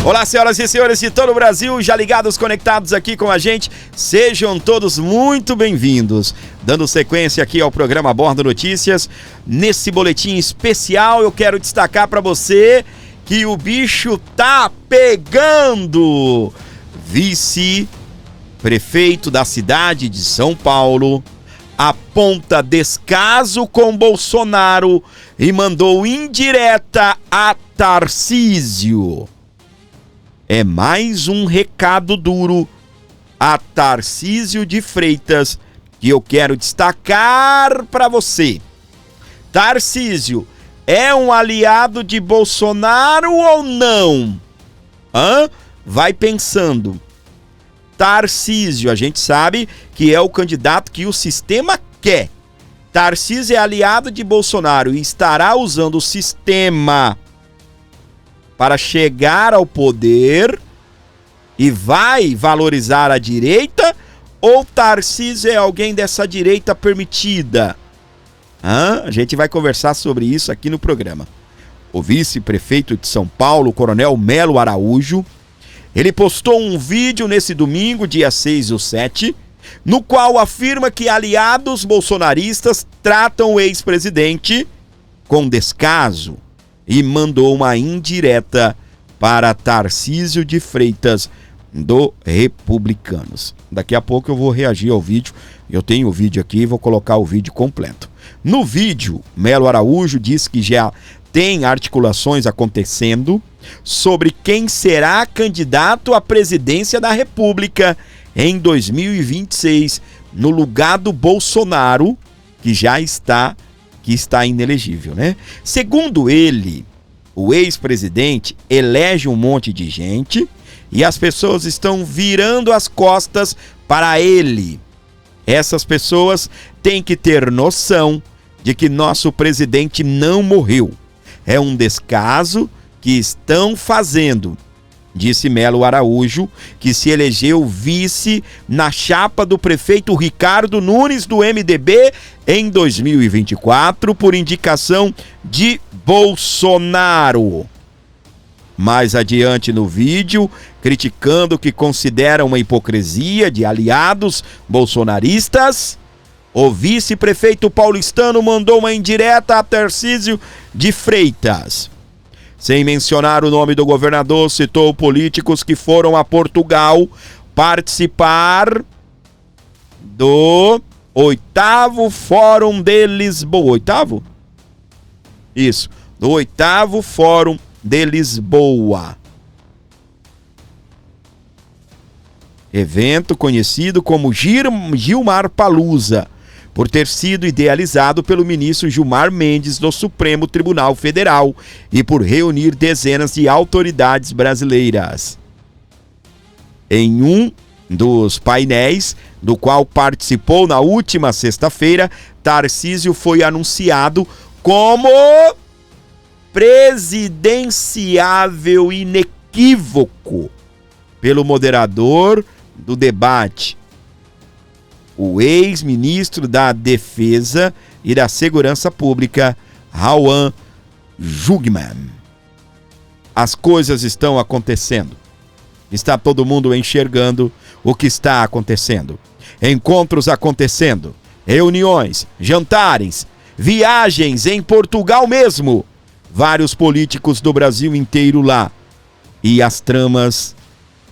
Olá, senhoras e senhores de todo o Brasil, já ligados, conectados aqui com a gente, sejam todos muito bem-vindos. Dando sequência aqui ao programa Abordo Notícias, nesse boletim especial eu quero destacar para você que o bicho tá pegando. Vice-prefeito da cidade de São Paulo aponta descaso com Bolsonaro e mandou indireta a Tarcísio. É mais um recado duro a Tarcísio de Freitas que eu quero destacar para você. Tarcísio é um aliado de Bolsonaro ou não? Vai pensando. Tarcísio, a gente sabe que é o candidato que o sistema quer. Tarcísio é aliado de Bolsonaro e estará usando o sistema para chegar ao poder e vai valorizar a direita, ou Tarcísio é alguém dessa direita permitida? A gente vai conversar sobre isso aqui no programa. O vice-prefeito de São Paulo, Coronel Melo Araújo, ele postou um vídeo nesse domingo, dia 6/7, no qual afirma que aliados bolsonaristas tratam o ex-presidente com descaso e mandou uma indireta para Tarcísio de Freitas, do Republicanos. Daqui a pouco eu vou reagir ao vídeo, eu tenho o vídeo aqui e vou colocar o vídeo completo. No vídeo, Melo Araújo diz que já tem articulações acontecendo sobre quem será candidato à presidência da República em 2026, no lugar do Bolsonaro, que está inelegível, né? Segundo ele, o ex-presidente elege um monte de gente e as pessoas estão virando as costas para ele. Essas pessoas têm que ter noção de que nosso presidente não morreu. É um descaso que estão fazendo, disse Melo Araújo, que se elegeu vice na chapa do prefeito Ricardo Nunes do MDB em 2024 por indicação de Bolsonaro. Mais adiante no vídeo, criticando o que considera uma hipocrisia de aliados bolsonaristas, o vice-prefeito paulistano mandou uma indireta a Tarcísio de Freitas. Sem mencionar o nome do governador, citou políticos que foram a Portugal participar do 8º Fórum de Lisboa. 8º? Isso, do 8º Fórum de Lisboa. Evento conhecido como Gilmar Palusa, por ter sido idealizado pelo ministro Gilmar Mendes do Supremo Tribunal Federal e por reunir dezenas de autoridades brasileiras. Em um dos painéis, do qual participou na última sexta-feira, Tarcísio foi anunciado como presidenciável inequívoco pelo moderador do debate, o ex-ministro da Defesa e da Segurança Pública, Rawan Jungmann. As coisas estão acontecendo. Está todo mundo enxergando o que está acontecendo. Encontros acontecendo, reuniões, jantares, viagens em Portugal mesmo. Vários políticos do Brasil inteiro lá. E as tramas,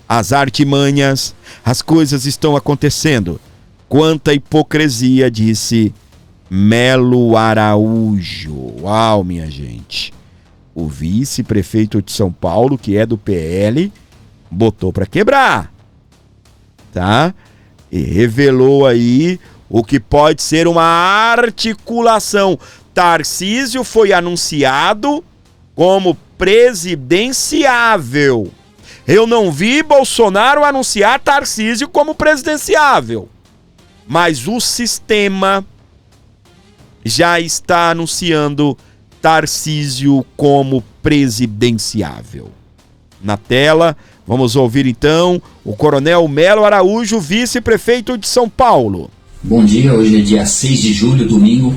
as artimanhas, as coisas estão acontecendo. Quanta hipocrisia, disse Melo Araújo. Uau, minha gente. O vice-prefeito de São Paulo, que é do PL, botou para quebrar, tá? E revelou aí o que pode ser uma articulação. Tarcísio foi anunciado como presidenciável. Eu não vi Bolsonaro anunciar Tarcísio como presidenciável. Mas o sistema já está anunciando Tarcísio como presidenciável. Na tela, vamos ouvir então o Coronel Melo Araújo, vice-prefeito de São Paulo. Bom dia, hoje é dia 6 de julho, domingo.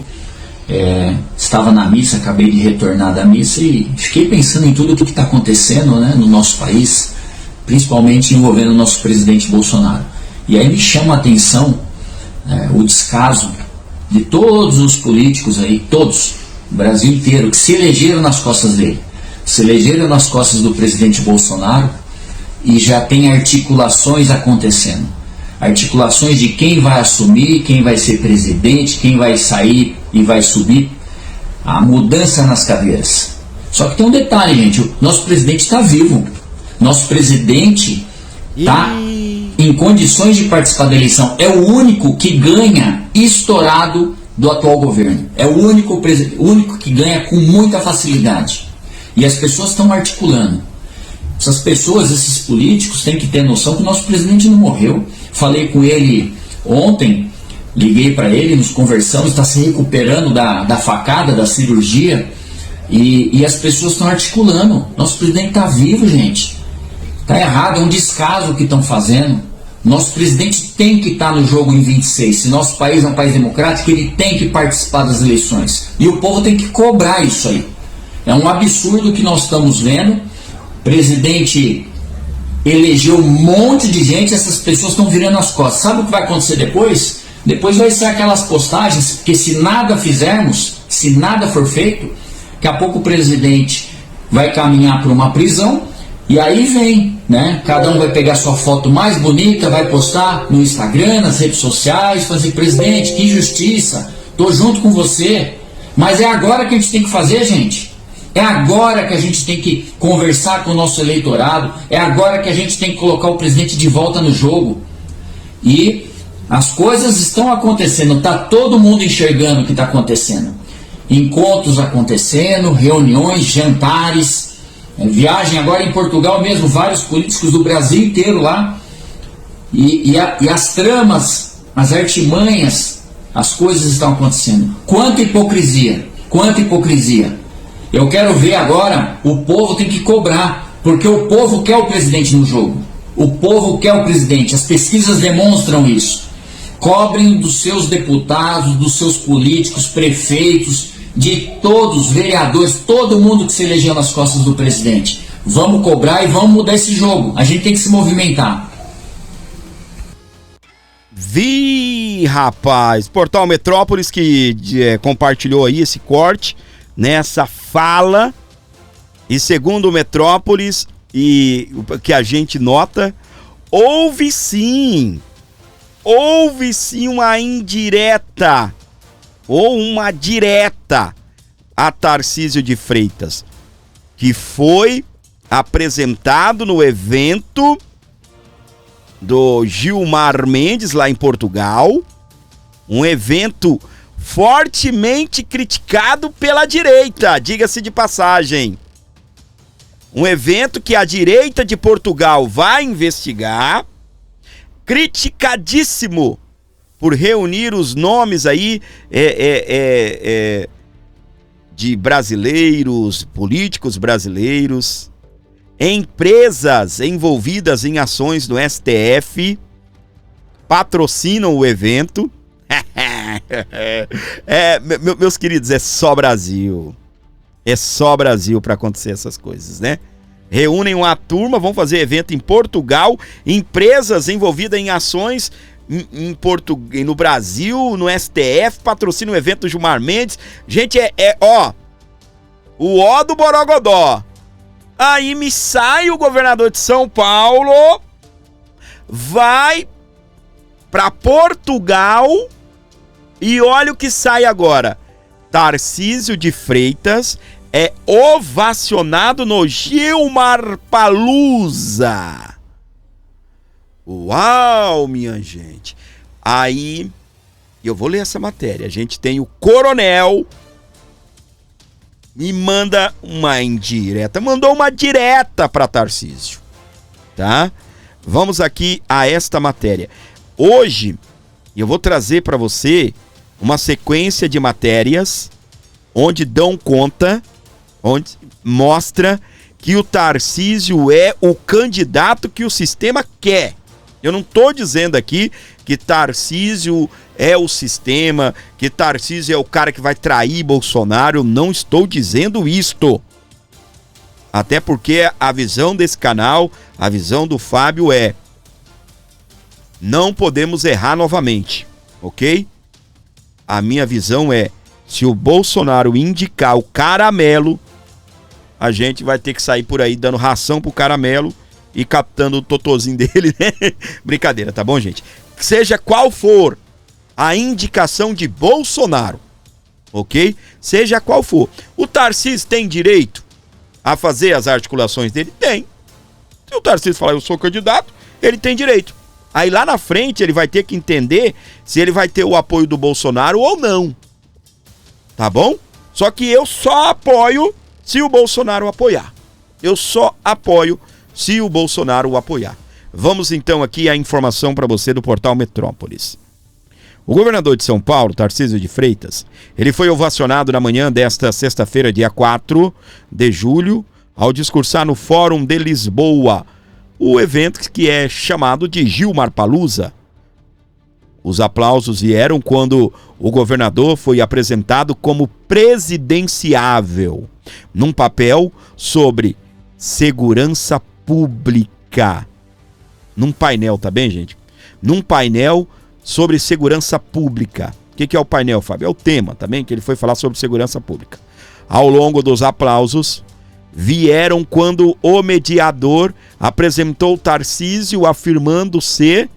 Estava na missa, acabei de retornar da missa e fiquei pensando em tudo o que está acontecendo, né, no nosso país, principalmente envolvendo o nosso presidente Bolsonaro. E aí me chama a atenção o descaso de todos os políticos aí, todos, o Brasil inteiro, que se elegeram nas costas dele, se elegeram nas costas do presidente Bolsonaro, e já tem articulações acontecendo. Articulações de quem vai assumir, quem vai ser presidente, quem vai sair e vai subir. A mudança nas cadeiras. Só que tem um detalhe, gente, o nosso presidente está vivo. Nosso presidente está em condições de participar da eleição. É o único que ganha estourado do atual governo. É o único que ganha com muita facilidade. E as pessoas estão articulando. Essas pessoas, esses políticos, têm que ter noção que o nosso presidente não morreu. Falei com ele ontem, liguei para ele, nos conversamos, está se recuperando da facada, da cirurgia, e as pessoas estão articulando. Nosso presidente está vivo, gente. Está errado, é um descaso o que estão fazendo. Nosso presidente tem que estar no jogo em 26. Se nosso país é um país democrático, ele tem que participar das eleições. E o povo tem que cobrar isso aí. É um absurdo o que nós estamos vendo. O presidente elegeu um monte de gente, essas pessoas estão virando as costas. Sabe o que vai acontecer depois? Depois vai ser aquelas postagens, porque se nada fizermos, se nada for feito, daqui a pouco o presidente vai caminhar para uma prisão, e aí vem, né? Cada um vai pegar sua foto mais bonita, vai postar no Instagram, nas redes sociais, fazer: presidente, que injustiça, tô junto com você. Mas é agora que a gente tem que fazer, gente. É agora que a gente tem que conversar com o nosso eleitorado. É agora que a gente tem que colocar o presidente de volta no jogo. E as coisas estão acontecendo, está todo mundo enxergando o que está acontecendo. Encontros acontecendo, reuniões, jantares, viagem agora em Portugal mesmo, vários políticos do Brasil inteiro lá. E as tramas, as artimanhas, as coisas estão acontecendo. Quanta hipocrisia, quanta hipocrisia. Eu quero ver agora, o povo tem que cobrar, porque o povo quer o presidente no jogo. O povo quer o presidente, as pesquisas demonstram isso. Cobrem dos seus deputados, dos seus políticos, prefeitos, de todos, vereadores, todo mundo que se elegeu nas costas do presidente. Vamos cobrar e vamos mudar esse jogo. A gente tem que se movimentar. Rapaz, Portal Metrópolis que compartilhou aí esse corte, nessa fala, e segundo o Metrópolis, e o que a gente nota, houve sim uma indireta ou uma direta a Tarcísio de Freitas, que foi apresentado no evento do Gilmar Mendes lá em Portugal, um evento fortemente criticado pela direita, diga-se de passagem. Um evento que a direita de Portugal vai investigar, criticadíssimo por reunir os nomes aí de brasileiros, políticos brasileiros, empresas envolvidas em ações no STF, patrocinam o evento. Meus queridos, é só Brasil. É só Brasil para acontecer essas coisas, né? Reúnem uma turma, vão fazer evento em Portugal, empresas envolvidas em ações no Brasil, no STF, patrocina o evento do Gilmar Mendes. Gente, o ó do Borogodó. Aí me sai o governador de São Paulo, vai para Portugal e olha o que sai agora. Tarcísio de Freitas é ovacionado no Gilmar Palusa. Uau, minha gente. Aí, eu vou ler essa matéria. A gente tem o coronel me manda uma indireta. Mandou uma direta para Tarcísio, tá? Vamos aqui a esta matéria. Hoje, eu vou trazer para você uma sequência de matérias onde dão conta, onde mostra que o Tarcísio é o candidato que o sistema quer. Eu não estou dizendo aqui que Tarcísio é o sistema, que Tarcísio é o cara que vai trair Bolsonaro. Eu não estou dizendo isto. Até porque a visão desse canal, a visão do Fábio é: não podemos errar novamente, ok? A minha visão é: se o Bolsonaro indicar o Caramelo, a gente vai ter que sair por aí dando ração pro Caramelo e captando o totozinho dele, né? Brincadeira, tá bom, gente? Seja qual for a indicação de Bolsonaro, ok? Seja qual for. O Tarcísio tem direito a fazer as articulações dele? Tem. Se o Tarcísio falar, eu sou candidato, ele tem direito. Aí lá na frente ele vai ter que entender se ele vai ter o apoio do Bolsonaro ou não. Tá bom? Só que eu só apoio se o Bolsonaro apoiar. Eu só apoio se o Bolsonaro o apoiar. Vamos então aqui a informação para você do portal Metrópolis. O governador de São Paulo, Tarcísio de Freitas, ele foi ovacionado na manhã desta sexta-feira, dia 4 de julho, ao discursar no Fórum de Lisboa, o evento que é chamado de Gilmarpalusa. Os aplausos vieram quando o governador foi apresentado como presidenciável, num papel sobre segurança pública. Num painel, tá bem, gente? Num painel sobre segurança pública. O que é o painel, Fábio? É o tema, tá bem? Que ele foi falar sobre segurança pública. Ao longo dos aplausos, vieram quando o mediador apresentou Tarcísio afirmando ser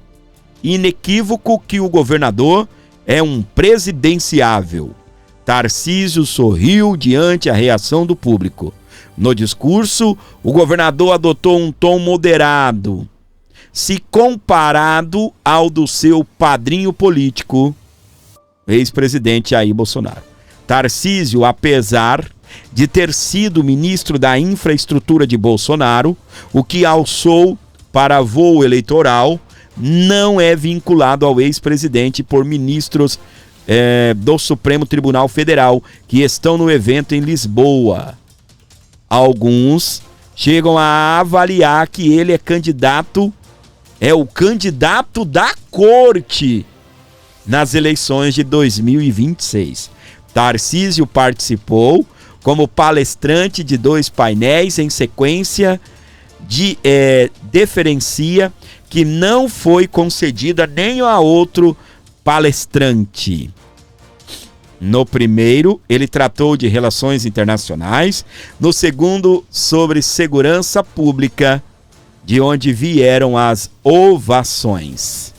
inequívoco que o governador é um presidenciável. Tarcísio sorriu diante a reação do público. No discurso, o governador adotou um tom moderado, se comparado ao do seu padrinho político, ex-presidente Jair Bolsonaro. Tarcísio, apesar de ter sido ministro da infraestrutura de Bolsonaro, o que alçou para voo eleitoral, não é vinculado ao ex-presidente por ministros do Supremo Tribunal Federal que estão no evento em Lisboa. Alguns chegam a avaliar que ele é o candidato da corte nas eleições de 2026. Tarcísio participou como palestrante de 2 painéis em sequência de deferência que não foi concedida nem a outro palestrante. No primeiro, ele tratou de relações internacionais. No segundo, sobre segurança pública, de onde vieram as ovações.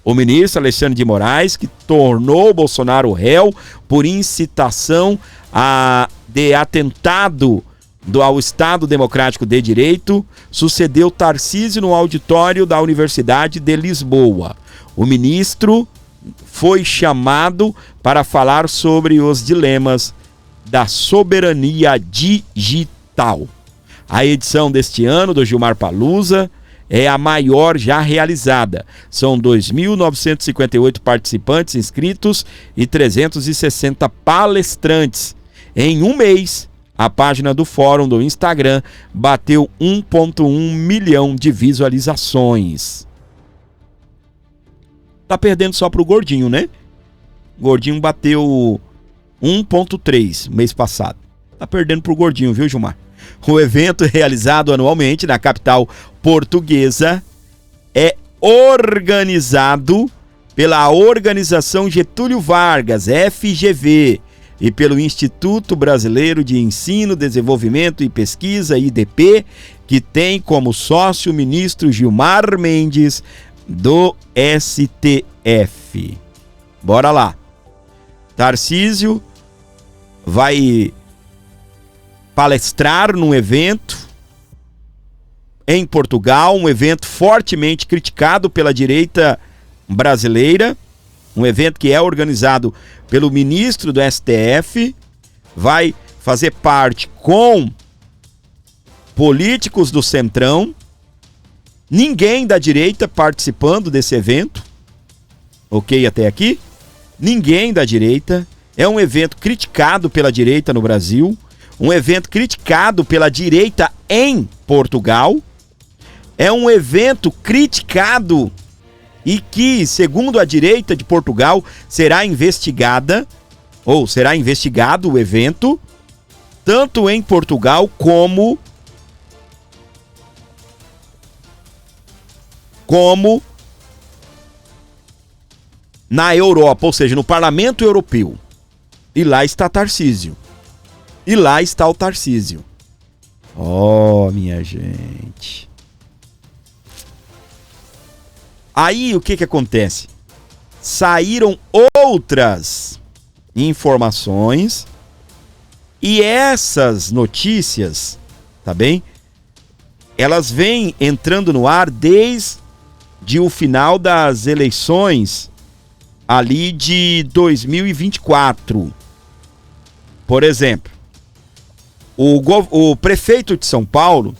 O ministro Alexandre de Moraes, que tornou Bolsonaro réu por incitação de atentado ao Estado Democrático de Direito, sucedeu Tarcísio no auditório da Universidade de Lisboa. O ministro foi chamado para falar sobre os dilemas da soberania digital. A edição deste ano do Gilmarpalusa é a maior já realizada. São 2.958 participantes inscritos e 360 palestrantes. Em um mês, a página do fórum do Instagram bateu 1,1 milhão de visualizações. Tá perdendo só pro Gordinho, né? O Gordinho bateu 1,3 mês passado. Tá perdendo pro Gordinho, viu, Gilmar? O evento, realizado anualmente na capital portuguesa, é organizado pela Organização Getúlio Vargas, FGV, e pelo Instituto Brasileiro de Ensino, Desenvolvimento e Pesquisa, IDP, que tem como sócio o ministro Gilmar Mendes, do STF. Bora lá. Tarcísio vai palestrar num evento em Portugal, um evento fortemente criticado pela direita brasileira, um evento que é organizado pelo ministro do STF, vai fazer parte com políticos do Centrão, ninguém da direita participando desse evento, ok até aqui? Ninguém da direita, é um evento criticado pela direita no Brasil, um evento criticado pela direita em Portugal. É um evento criticado e que, segundo a direita de Portugal, será investigado o evento, tanto em Portugal como na Europa, ou seja, no Parlamento Europeu. E lá está Tarcísio. E lá está o Tarcísio. Oh, minha gente. Aí o que acontece? Saíram outras informações e essas notícias, tá bem? Elas vêm entrando no ar desde o final das eleições ali de 2024. Por exemplo, o prefeito de São Paulo,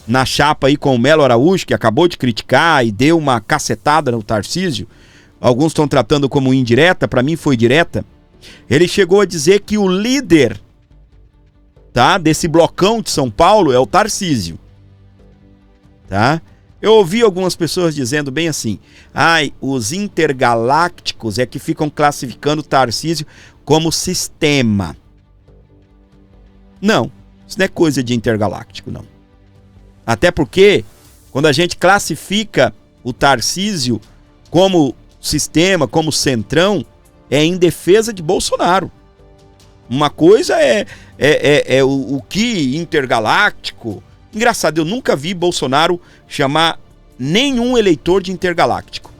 na chapa aí com o Melo Araújo, que acabou de criticar e deu uma cacetada no Tarcísio, alguns estão tratando como indireta, para mim foi direta, ele chegou a dizer que o líder, tá, desse blocão de São Paulo é o Tarcísio, tá? Eu ouvi algumas pessoas dizendo bem assim, os intergalácticos é que ficam classificando o Tarcísio como sistema. Não, isso não é coisa de intergaláctico, não. Até porque, quando a gente classifica o Tarcísio como sistema, como centrão, é em defesa de Bolsonaro. Uma coisa é o que intergaláctico. Engraçado, eu nunca vi Bolsonaro chamar nenhum eleitor de intergaláctico.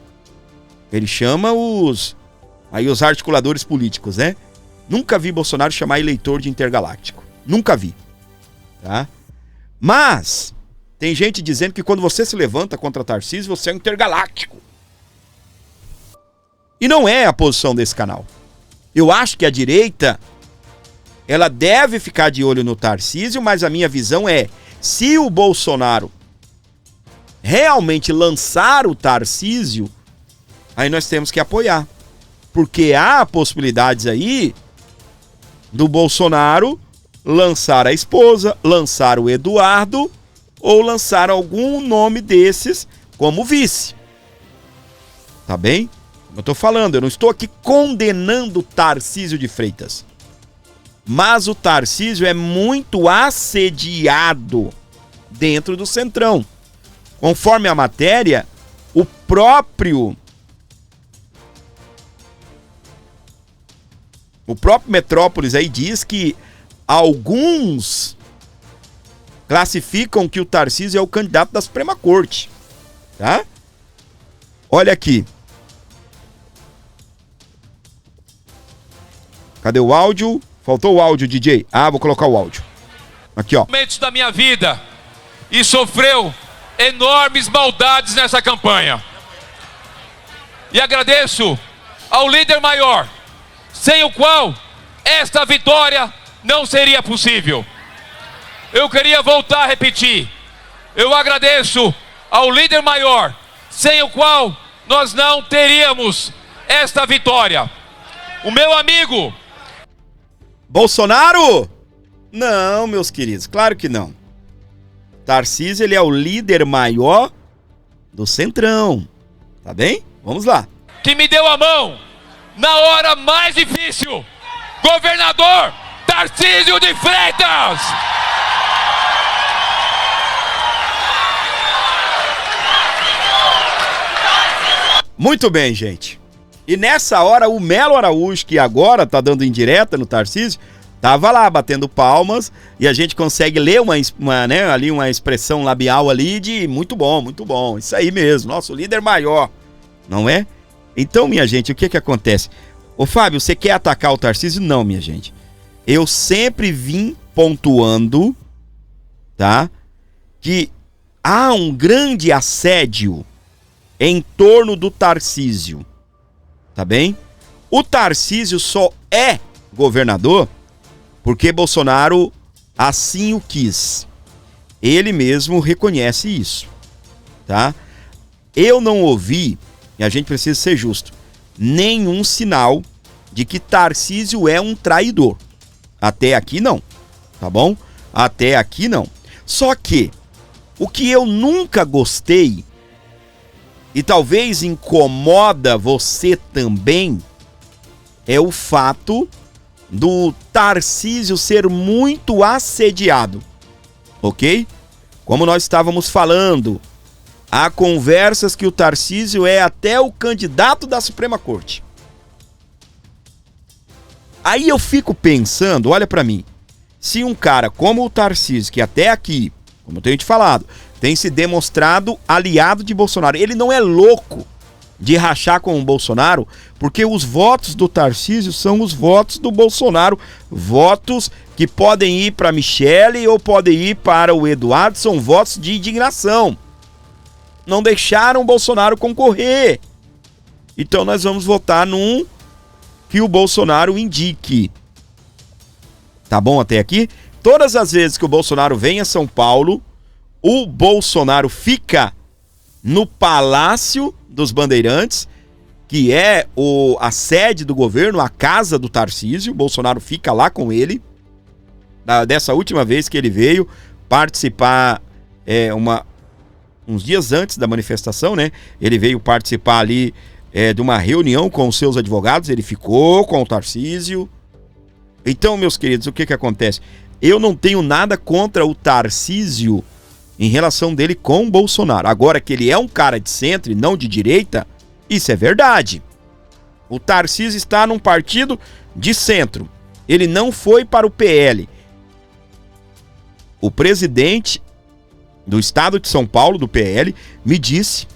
Ele chama os articuladores políticos, né? Nunca vi Bolsonaro chamar eleitor de intergaláctico. Nunca vi. Tá? Mas tem gente dizendo que quando você se levanta contra Tarcísio, você é um intergaláctico. E não é a posição desse canal. Eu acho que a direita, ela deve ficar de olho no Tarcísio, mas a minha visão é, se o Bolsonaro realmente lançar o Tarcísio, aí nós temos que apoiar. Porque há possibilidades aí do Bolsonaro lançar a esposa, lançar o Eduardo, ou lançar algum nome desses como vice. Tá bem? Como eu tô falando, eu não estou aqui condenando o Tarcísio de Freitas. Mas o Tarcísio é muito assediado dentro do Centrão. Conforme a matéria, o próprio Metrópolis aí diz que alguns classificam que o Tarcísio é o candidato da Suprema Corte, tá? Olha aqui. Cadê o áudio? Faltou o áudio, DJ. Vou colocar o áudio. Aqui, ó. Momentos da minha vida e sofreu enormes maldades nessa campanha. E agradeço ao líder maior, sem o qual esta vitória não seria possível. Eu queria voltar a repetir. Eu agradeço ao líder maior, sem o qual nós não teríamos esta vitória. O meu amigo Bolsonaro? Não, meus queridos, claro que não. Tarcísio, ele é o líder maior do Centrão. Tá bem? Vamos lá. Que me deu a mão na hora mais difícil, governador Tarcísio de Freitas. Muito bem, gente. E nessa hora, o Melo Araújo, que agora tá dando indireta no Tarcísio, tava lá batendo palmas e a gente consegue ler uma expressão labial ali de muito bom, isso aí mesmo, nosso líder maior, não é? Então, minha gente, o que acontece? Ô Fábio, você quer atacar o Tarcísio? Não, minha gente. Eu sempre vim pontuando, tá? Que há um grande assédio em torno do Tarcísio, tá bem? O Tarcísio só é governador porque Bolsonaro assim o quis. Ele mesmo reconhece isso, tá? Eu não ouvi, e a gente precisa ser justo, nenhum sinal de que Tarcísio é um traidor. Até aqui não, tá bom? Até aqui não. Só que O que eu nunca gostei, e talvez incomoda você também, é o fato do Tarcísio ser muito assediado, ok? Como nós estávamos falando, há conversas que o Tarcísio é até o candidato da Suprema Corte. Aí eu fico pensando, olha pra mim, se um cara como o Tarcísio, que até aqui, como eu tenho te falado, tem se demonstrado aliado de Bolsonaro, ele não é louco de rachar com o Bolsonaro, porque os votos do Tarcísio são os votos do Bolsonaro, votos que podem ir para Michele ou podem ir para o Eduardo, são votos de indignação. Não deixaram o Bolsonaro concorrer. Então nós vamos votar num que o Bolsonaro indique. Tá bom até aqui? Todas as vezes que o Bolsonaro vem a São Paulo, o Bolsonaro fica no Palácio dos Bandeirantes, que é a sede do governo, a casa do Tarcísio. O Bolsonaro fica lá com ele. Dessa última vez que ele veio participar, uns dias antes da manifestação, né? Ele veio participar ali de uma reunião com os seus advogados, ele ficou com o Tarcísio. Então, meus queridos, o que acontece? Eu não tenho nada contra o Tarcísio em relação dele com o Bolsonaro. Agora que ele é um cara de centro e não de direita, isso é verdade. O Tarcísio está num partido de centro. Ele não foi para o PL. O presidente do estado de São Paulo, do PL, me disse: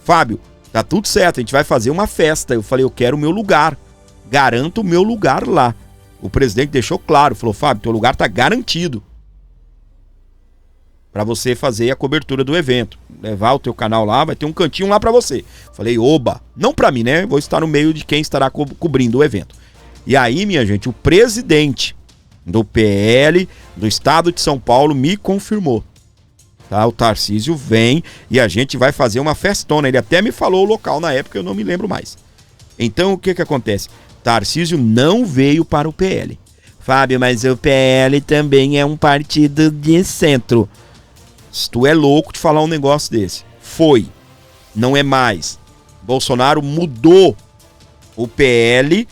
Fábio, tá tudo certo, a gente vai fazer uma festa. Eu falei, eu quero o meu lugar. Garanto o meu lugar lá. O presidente deixou claro, falou, Fábio, teu lugar tá garantido para você fazer a cobertura do evento. Levar o teu canal lá, vai ter um cantinho lá para você. Falei, oba, não para mim, né? Vou estar no meio de quem estará cobrindo o evento. E aí, minha gente, o presidente do PL do estado de São Paulo me confirmou. Tá? O Tarcísio vem e a gente vai fazer uma festona. Ele até me falou o local na época, eu não me lembro mais. Então, o que acontece? Tarcísio não veio para o PL. Fábio, mas o PL também é um partido de centro. Se tu é louco de falar um negócio desse. Foi. Não é mais. Bolsonaro mudou o PL,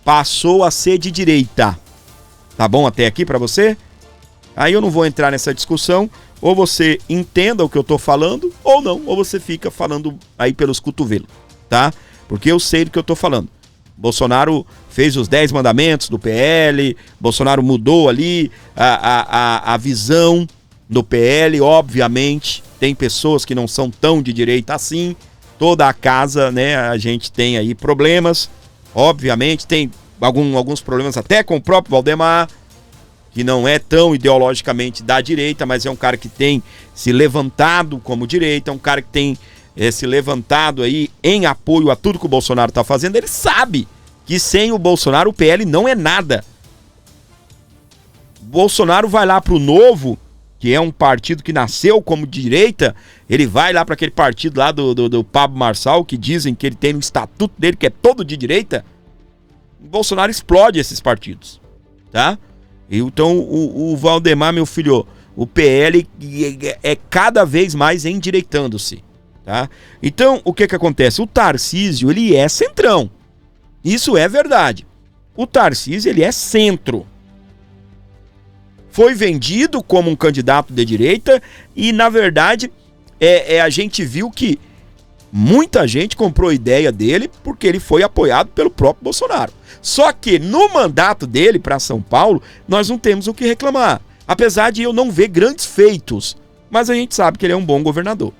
passou a ser de direita. Tá bom até aqui pra você? Aí eu não vou entrar nessa discussão. Ou você entenda o que eu tô falando, ou não. Ou você fica falando aí pelos cotovelos, tá? Porque eu sei do que eu tô falando. Bolsonaro fez os 10 mandamentos do PL. Bolsonaro mudou ali a visão do PL, obviamente. Tem pessoas que não são tão de direita assim. Toda a casa, né, a gente tem aí problemas. Obviamente, tem alguns problemas até com o próprio Valdemar, que não é tão ideologicamente da direita, mas é um cara que tem se levantado como direita, é um cara que tem se levantado aí em apoio a tudo que o Bolsonaro está fazendo. Ele sabe que sem o Bolsonaro o PL não é nada. Bolsonaro vai lá pro Novo, que é um partido que nasceu como direita, ele vai lá para aquele partido lá do Pablo Marçal, que dizem que ele tem no estatuto dele, que é todo de direita. O Bolsonaro explode esses partidos, tá? Então o Valdemar, meu filho, o PL é cada vez mais endireitando-se, tá? Então, o que acontece? O Tarcísio, ele é centrão. Isso é verdade. O Tarcísio, ele é centro. Foi vendido como um candidato de direita e, na verdade, a gente viu que muita gente comprou a ideia dele porque ele foi apoiado pelo próprio Bolsonaro. Só que no mandato dele para São Paulo, nós não temos o que reclamar. Apesar de eu não ver grandes feitos, mas a gente sabe que ele é um bom governador,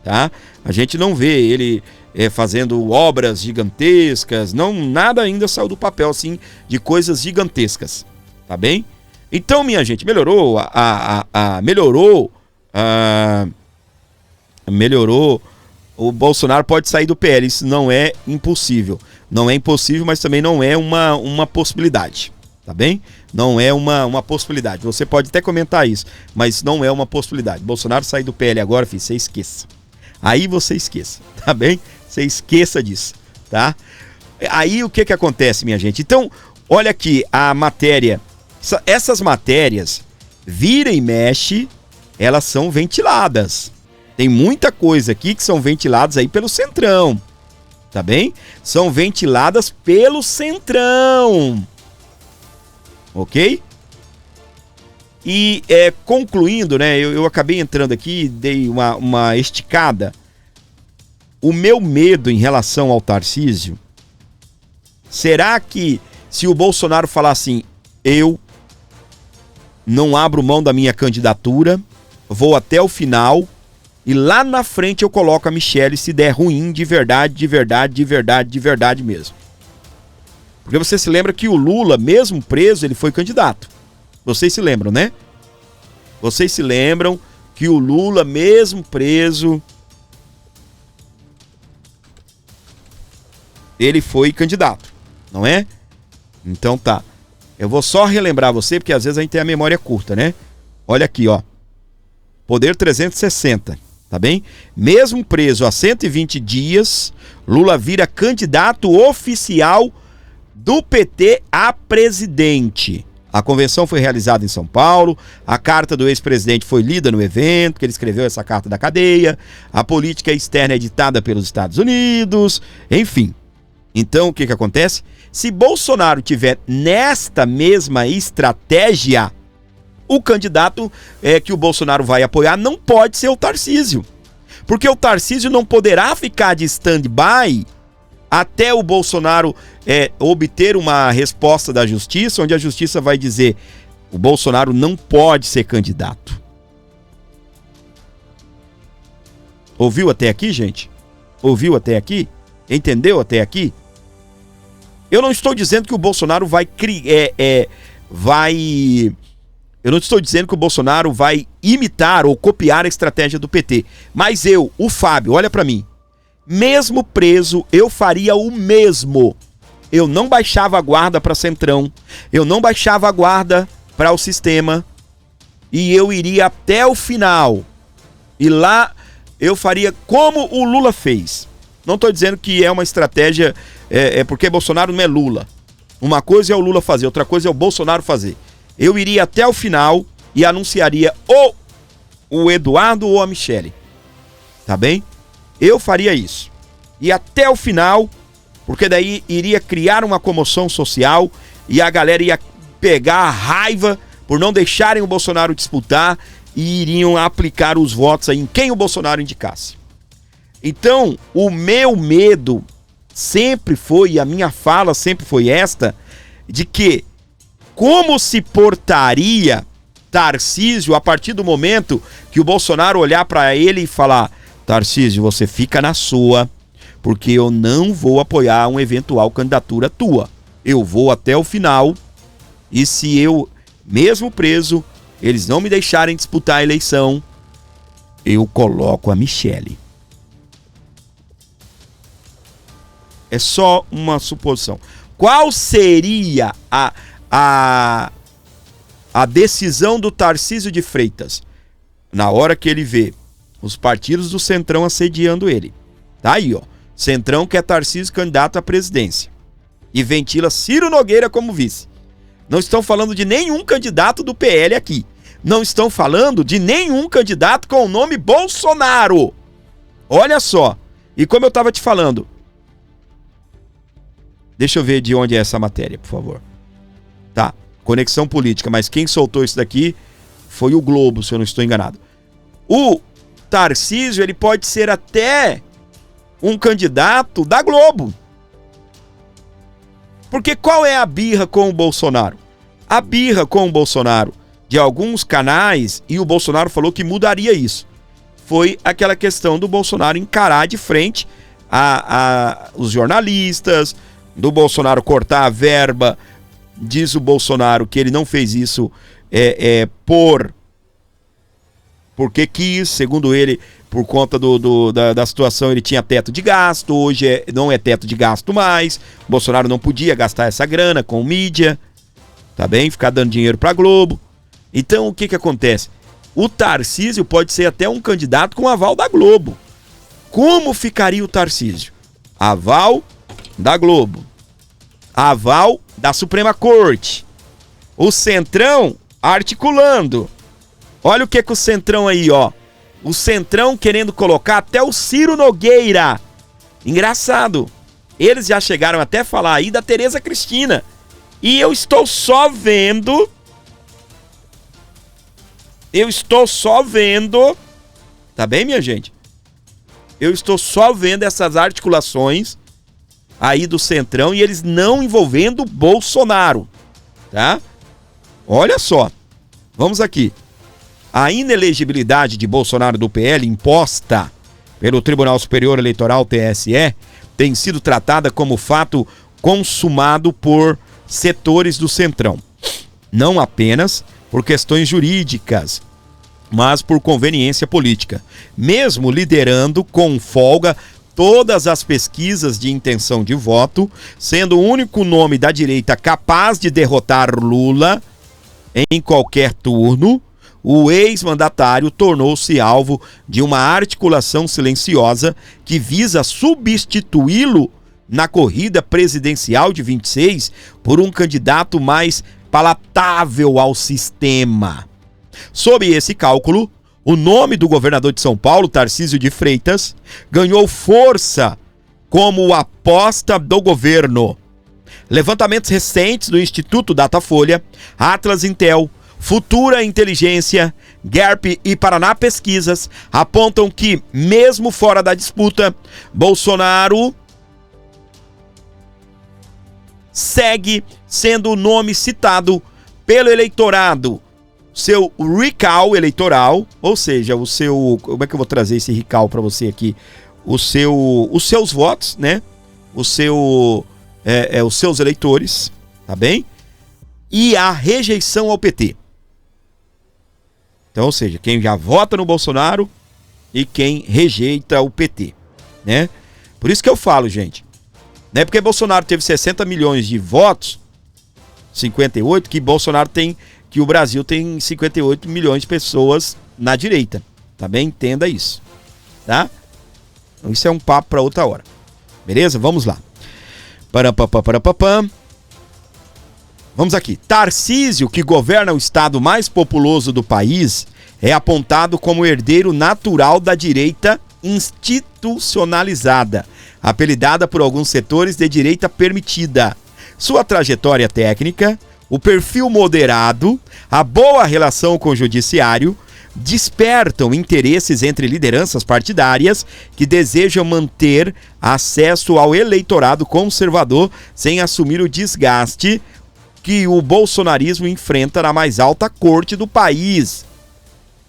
tá? A gente não vê ele fazendo obras gigantescas, nada ainda saiu do papel assim de coisas gigantescas, tá bem? Então, minha gente, melhorou, o Bolsonaro pode sair do PL, isso não é impossível. Não é impossível, mas também não é uma possibilidade, tá bem? Não é uma possibilidade. Você pode até comentar isso, mas não é uma possibilidade. Bolsonaro sair do PL agora, filho, você esqueça. Aí você esqueça, tá bem? Você esqueça disso, tá? Aí o que acontece, minha gente? Então, olha aqui a matéria. Essas matérias, vira e mexe, elas são ventiladas. Tem muita coisa aqui que são ventiladas aí pelo Centrão, tá bem? São ventiladas pelo Centrão, ok? E concluindo, né, eu acabei entrando aqui, dei uma esticada. O meu medo em relação ao Tarcísio, será que se o Bolsonaro falar assim, eu não abro mão da minha candidatura, vou até o final e lá na frente eu coloco a Michelle se der ruim de verdade, de verdade, de verdade, de verdade mesmo. Porque você se lembra que o Lula, mesmo preso, ele foi candidato. Vocês se lembram, né? Vocês se lembram que o Lula, mesmo preso, ele foi candidato, não é? Então tá. Eu vou só relembrar você, porque às vezes a gente tem a memória curta, né? Olha aqui, ó. Poder 360, tá bem? Mesmo preso há 120 dias, Lula vira candidato oficial do PT a presidente. A convenção foi realizada em São Paulo, a carta do ex-presidente foi lida no evento, que ele escreveu essa carta da cadeia, a política externa é ditada pelos Estados Unidos, enfim. Então, o que acontece? Se Bolsonaro tiver nesta mesma estratégia, o candidato que o Bolsonaro vai apoiar não pode ser o Tarcísio. Porque o Tarcísio não poderá ficar de stand-by até o Bolsonaro obter uma resposta da justiça, onde a justiça vai dizer o Bolsonaro não pode ser candidato. Ouviu até aqui, gente? Ouviu até aqui? Entendeu até aqui? Eu não estou dizendo que o Bolsonaro eu não estou dizendo que o Bolsonaro vai imitar ou copiar a estratégia do PT. Mas eu, o Fábio, olha pra mim. Mesmo preso, eu faria o mesmo. Eu não baixava a guarda pra Centrão. Eu não baixava a guarda para o sistema. E eu iria até o final. E lá eu faria como o Lula fez. Não estou dizendo que é uma estratégia... porque Bolsonaro não é Lula. Uma coisa é o Lula fazer, outra coisa é o Bolsonaro fazer. Eu iria até o final e anunciaria ou o Eduardo ou a Michelle. Tá bem? Eu faria isso. E até o final, porque daí iria criar uma comoção social e a galera ia pegar a raiva por não deixarem o Bolsonaro disputar e iriam aplicar os votos aí em quem o Bolsonaro indicasse. Então, o meu medo sempre foi, e a minha fala sempre foi esta, de que como se portaria Tarcísio a partir do momento que o Bolsonaro olhar para ele e falar: Tarcísio, você fica na sua, porque eu não vou apoiar uma eventual candidatura tua. Eu vou até o final e se eu, mesmo preso, eles não me deixarem disputar a eleição, eu coloco a Michelle. É só uma suposição. Qual seria a decisão do Tarcísio de Freitas na hora que ele vê os partidos do Centrão assediando ele? Tá aí, ó. Centrão quer Tarcísio candidato à presidência e ventila Ciro Nogueira como vice. Não estão falando de nenhum candidato do PL aqui. Não estão falando de nenhum candidato com o nome Bolsonaro. Olha só. E como eu estava te falando, deixa eu ver de onde é essa matéria, por favor. Tá, Conexão Política, mas quem soltou isso daqui foi o Globo, se eu não estou enganado. O Tarcísio, ele pode ser até um candidato da Globo. Porque qual é a birra com o Bolsonaro? A birra com o Bolsonaro de alguns canais, e o Bolsonaro falou que mudaria isso, foi aquela questão do Bolsonaro encarar de frente os jornalistas, do Bolsonaro cortar a verba. Diz o Bolsonaro que ele não fez isso porque quis, segundo ele, por conta da situação, ele tinha teto de gasto, hoje não é teto de gasto mais, o Bolsonaro não podia gastar essa grana com mídia, tá bem? Ficar dando dinheiro pra Globo. Então o que acontece? O Tarcísio pode ser até um candidato com aval da Globo. Como ficaria o Tarcísio? Aval da Globo, aval da Suprema Corte, o Centrão articulando, Olha o que o Centrão aí, ó. O Centrão querendo colocar até o Ciro Nogueira. Engraçado. Eles já chegaram até a falar aí da Tereza Cristina. E eu estou só vendo... Tá bem, minha gente? Eu estou só vendo essas articulações aí do Centrão e eles não envolvendo Bolsonaro, tá? Olha só. Vamos aqui. A inelegibilidade de Bolsonaro do PL imposta pelo Tribunal Superior Eleitoral, TSE, tem sido tratada como fato consumado por setores do Centrão. Não apenas por questões jurídicas, mas por conveniência política. Mesmo liderando com folga todas as pesquisas de intenção de voto, sendo o único nome da direita capaz de derrotar Lula em qualquer turno, o ex-mandatário tornou-se alvo de uma articulação silenciosa que visa substituí-lo na corrida presidencial de 26 por um candidato mais palatável ao sistema. Sob esse cálculo, o nome do governador de São Paulo, Tarcísio de Freitas, ganhou força como aposta do governo. Levantamentos recentes do Instituto Datafolha, Atlas Intel, Futura Inteligência, GERP e Paraná Pesquisas apontam que, mesmo fora da disputa, Bolsonaro segue sendo o nome citado pelo eleitorado. Seu recall eleitoral, ou seja, o seu... Como é que eu vou trazer esse recall para você aqui? Os seus votos, né? Os seus eleitores, tá bem? E a rejeição ao PT. Então, ou seja, quem já vota no Bolsonaro e quem rejeita o PT, né? Por isso que eu falo, gente, não é porque Bolsonaro teve 60 milhões de votos, 58, que o Brasil tem 58 milhões de pessoas na direita, tá bem? Entenda isso, tá? Então, isso é um papo para outra hora, beleza? Vamos lá. Vamos aqui. Tarcísio, que governa o estado mais populoso do país, é apontado como herdeiro natural da direita institucionalizada, apelidada por alguns setores de direita permitida. Sua trajetória técnica, o perfil moderado, a boa relação com o judiciário, despertam interesses entre lideranças partidárias que desejam manter acesso ao eleitorado conservador sem assumir o desgaste que o bolsonarismo enfrenta na mais alta corte do país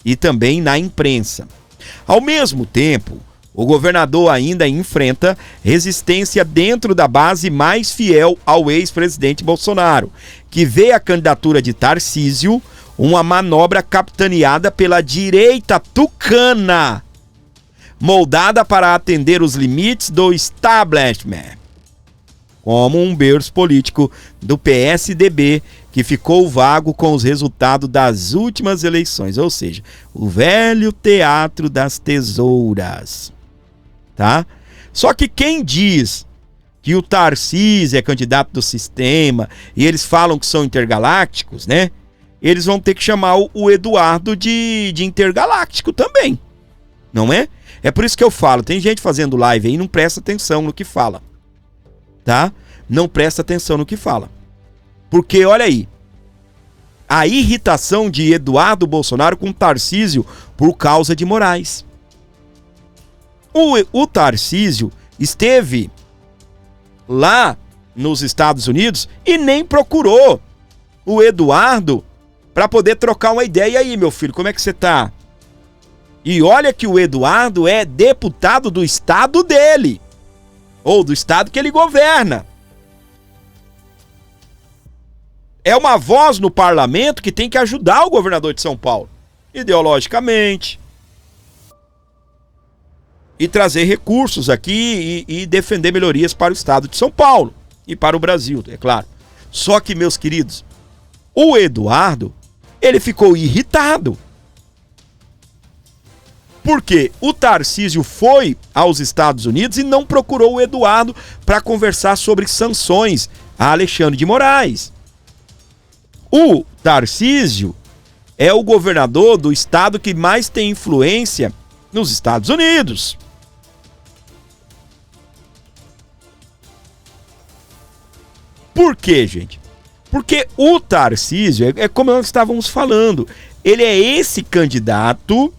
e também na imprensa. Ao mesmo tempo, o governador ainda enfrenta resistência dentro da base mais fiel ao ex-presidente Bolsonaro, que vê a candidatura de Tarcísio uma manobra capitaneada pela direita tucana, moldada para atender os limites do establishment, como um berço político do PSDB que ficou vago com os resultados das últimas eleições, ou seja, o velho teatro das tesouras, tá? Só que quem diz que o Tarcísio é candidato do sistema e eles falam que são intergalácticos, né? Eles vão ter que chamar o Eduardo de intergaláctico também, não é? É por isso que eu falo, tem gente fazendo live aí e não presta atenção no que fala, tá? Não presta atenção no que fala. Porque, olha aí, a irritação de Eduardo Bolsonaro com Tarcísio por causa de Moraes. O Tarcísio esteve lá nos Estados Unidos e nem procurou o Eduardo para poder trocar uma ideia. E aí, meu filho, como é que você tá? E olha que o Eduardo é deputado do estado dele, ou do estado que ele governa. É uma voz no parlamento que tem que ajudar o governador de São Paulo, ideologicamente, e trazer recursos aqui e defender melhorias para o estado de São Paulo e para o Brasil, é claro. Só que, meus queridos, o Eduardo, ele ficou irritado. Porque o Tarcísio foi aos Estados Unidos e não procurou o Eduardo para conversar sobre sanções a Alexandre de Moraes. O Tarcísio é o governador do estado que mais tem influência nos Estados Unidos. Por quê, gente? Porque o Tarcísio, é como nós estávamos falando, ele é esse candidato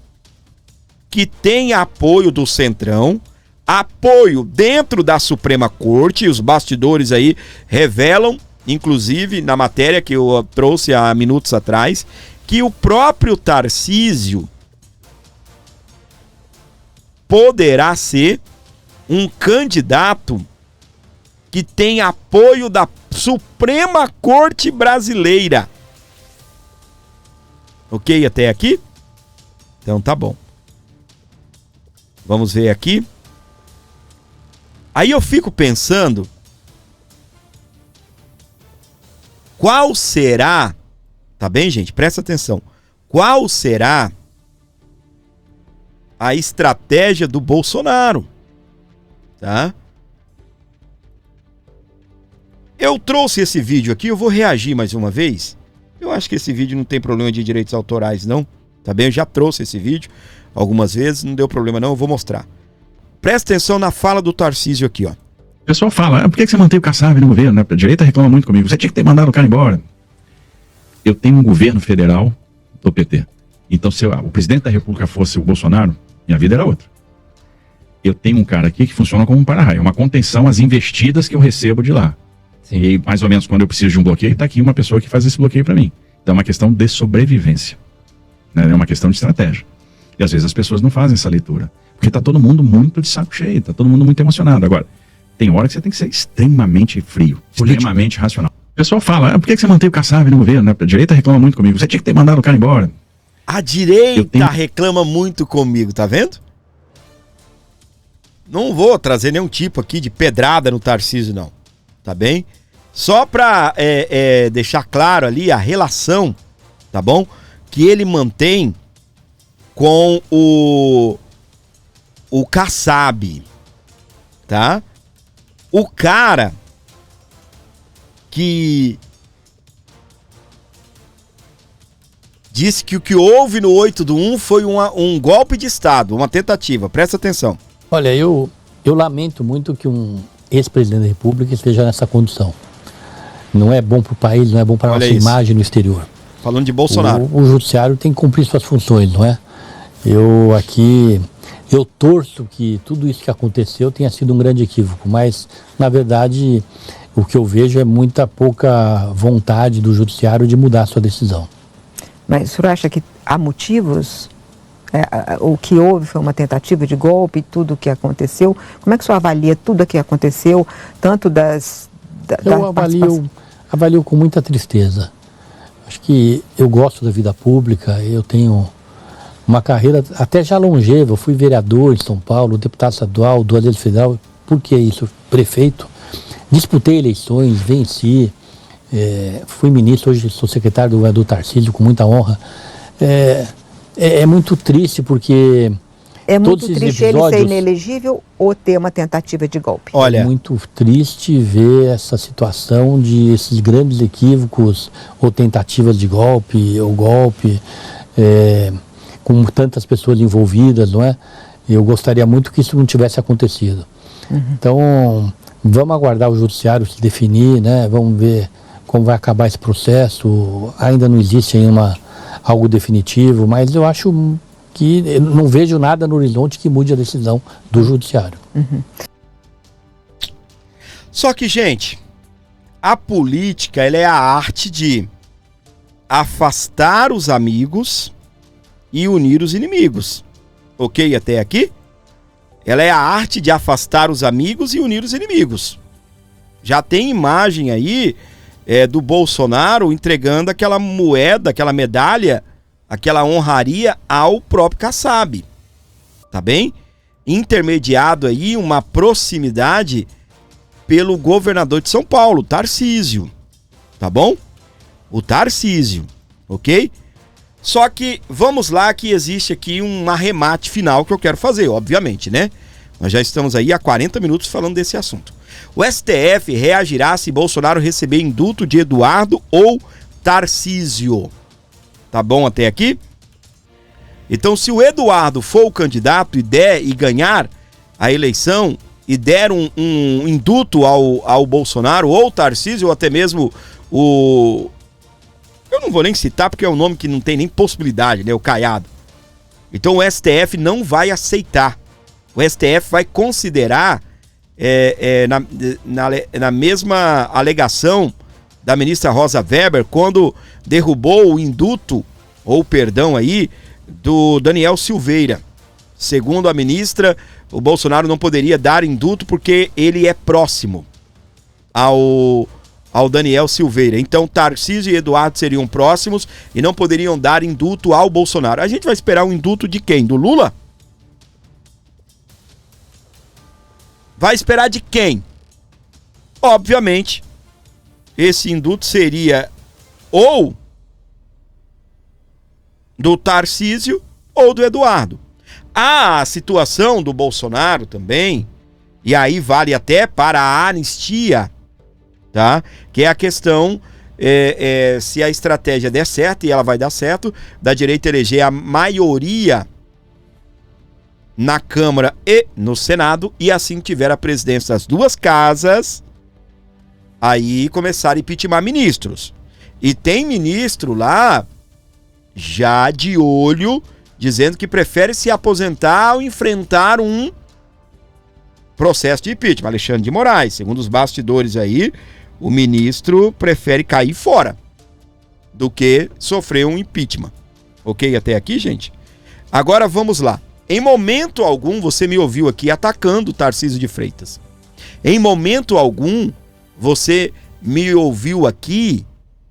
que tem apoio do Centrão, apoio dentro da Suprema Corte, os bastidores aí revelam, inclusive na matéria que eu trouxe há minutos atrás, que o próprio Tarcísio poderá ser um candidato que tem apoio da Suprema Corte Brasileira. Ok até aqui? Então tá bom. Vamos ver aqui. Aí eu fico pensando, qual será, tá bem, gente? Presta atenção. Qual será a estratégia do Bolsonaro? Tá? Eu trouxe esse vídeo aqui, eu vou reagir mais uma vez. Eu acho que esse vídeo não tem problema de direitos autorais, não. Tá bem? Eu já trouxe esse vídeo algumas vezes, não deu problema não, eu vou mostrar. Presta atenção na fala do Tarcísio aqui, ó. O pessoal fala, por que você mantém o Kassab no governo? Né? A direita reclama muito comigo. Você tinha que ter mandado o cara embora. Eu tenho um governo federal do PT. Então, se o presidente da República fosse o Bolsonaro, minha vida era outra. Eu tenho um cara aqui que funciona como um para-raio, uma contenção às investidas que eu recebo de lá. Sim. E mais ou menos quando eu preciso de um bloqueio, tá aqui uma pessoa que faz esse bloqueio para mim. Então é uma questão de sobrevivência. Né? É uma questão de estratégia. E às vezes as pessoas não fazem essa leitura. Porque tá todo mundo muito de saco cheio, tá todo mundo muito emocionado. Agora, tem hora que você tem que ser extremamente frio, extremamente racional. O pessoal fala, por que você mantém o Kassab no governo? Né? A direita reclama muito comigo. Você tinha que ter mandado o cara embora. A direita reclama muito comigo, tá vendo? Não vou trazer nenhum tipo aqui de pedrada no Tarcísio, não. Tá bem? Só pra deixar claro ali a relação, tá bom? Que ele mantém com o Kassab, tá? O cara que disse que o que houve no 8/1 foi um golpe de Estado, uma tentativa. Presta atenção. Olha, eu lamento muito que um ex-presidente da República esteja nessa condição. Não é bom para o país, não é bom para a nossa imagem no exterior. Falando de Bolsonaro. O judiciário tem que cumprir suas funções, não é? Eu torço que tudo isso que aconteceu tenha sido um grande equívoco, mas, na verdade, o que eu vejo é muita pouca vontade do judiciário de mudar a sua decisão. Mas o senhor acha que há motivos? O que houve foi uma tentativa de golpe, tudo o que aconteceu. Como é que o senhor avalia tudo o que aconteceu, tanto Eu avalio com muita tristeza. Acho que eu gosto da vida pública, eu tenho uma carreira até já longeva. Eu fui vereador em São Paulo, deputado estadual, 2 vezes federal. Por que isso? Prefeito. Disputei eleições, venci. Fui ministro, hoje sou secretário do governador Tarcísio, com muita honra. É muito triste porque... É muito triste ele ser inelegível ou ter uma tentativa de golpe? Olha, é muito triste ver essa situação de esses grandes equívocos ou tentativas de golpe, com tantas pessoas envolvidas, não é? Eu gostaria muito que isso não tivesse acontecido. Uhum. Então, vamos aguardar o judiciário se definir, né? Vamos ver como vai acabar esse processo. Ainda não existe ainda algo definitivo, mas eu acho que eu não vejo nada no horizonte que mude a decisão do judiciário. Uhum. Só que, gente, a política, ela é a arte de afastar os amigos e unir os inimigos. Ok até aqui? Ela é a arte de afastar os amigos e unir os inimigos. Já tem imagem aí do Bolsonaro entregando aquela moeda, aquela medalha, aquela honraria ao próprio Kassab. Tá bem? Intermediado aí uma proximidade pelo governador de São Paulo, Tarcísio. Tá bom? O Tarcísio, ok? Só que vamos lá que existe aqui um arremate final que eu quero fazer, obviamente, né? Nós já estamos aí há 40 minutos falando desse assunto. O STF reagirá se Bolsonaro receber indulto de Eduardo ou Tarcísio. Tá bom até aqui? Então, se o Eduardo for o candidato e der e ganhar a eleição e der um induto ao Bolsonaro, ou Tarcísio, ou até mesmo o... Eu não vou nem citar porque é um nome que não tem nem possibilidade, né? O Caiado. Então o STF não vai aceitar. O STF vai considerar, na mesma alegação da ministra Rosa Weber, quando derrubou o induto, ou perdão aí, do Daniel Silveira. Segundo a ministra, o Bolsonaro não poderia dar induto porque ele é próximo ao Daniel Silveira. Então Tarcísio e Eduardo seriam próximos e não poderiam dar indulto ao Bolsonaro. A gente vai esperar um indulto de quem? Do Lula? Vai esperar de quem? Obviamente, esse indulto seria ou do Tarcísio ou do Eduardo. A situação do Bolsonaro também, e aí vale até para a anistia, tá? Que é a questão, se a estratégia der certo, e ela vai dar certo, da direita eleger a maioria na Câmara e no Senado, e assim tiver a presidência das duas casas, aí começar a impeachment ministros. E tem ministro lá, já de olho, dizendo que prefere se aposentar ao enfrentar um processo de impeachment. Alexandre de Moraes, segundo os bastidores aí, o ministro prefere cair fora do que sofrer um impeachment. Ok até aqui, gente? Agora vamos lá. Em momento algum você me ouviu aqui atacando Tarcísio de Freitas. Em momento algum você me ouviu aqui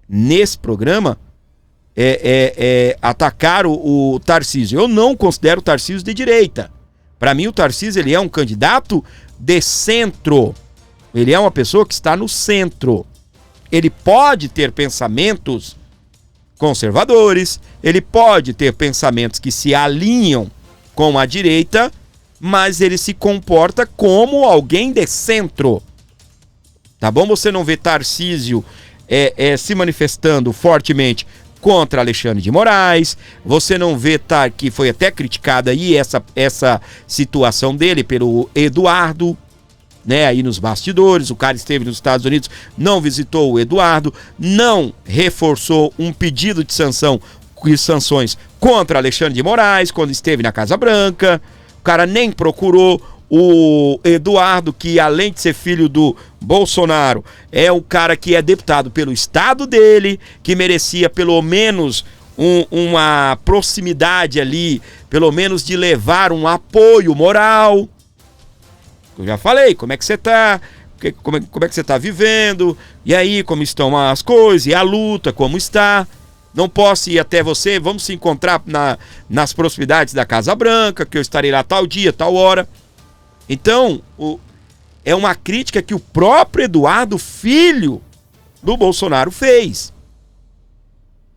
nesse programa atacar o Tarcísio. Eu não considero o Tarcísio de direita. Para mim o Tarcísio ele é um candidato de centro. Ele é uma pessoa que está no centro. Ele pode ter pensamentos conservadores, ele pode ter pensamentos que se alinham com a direita, mas ele se comporta como alguém de centro. Tá bom? Você não vê Tarcísio se manifestando fortemente contra Alexandre de Moraes, você não vê que foi até criticada aí essa situação dele pelo Eduardo, né, aí nos bastidores. O cara esteve nos Estados Unidos, não visitou o Eduardo, não reforçou um pedido de sanções contra Alexandre de Moraes quando esteve na Casa Branca. O cara nem procurou o Eduardo, que além de ser filho do Bolsonaro, é o cara que é deputado pelo estado dele, que merecia pelo menos uma proximidade ali, pelo menos de levar um apoio moral. Eu já falei, como é que você tá? Como é que você tá vivendo? E aí, como estão as coisas? E a luta, como está? Não posso ir até você, vamos se encontrar nas proximidades da Casa Branca, que eu estarei lá tal dia, tal hora. Então, é uma crítica que o próprio Eduardo, filho do Bolsonaro, fez.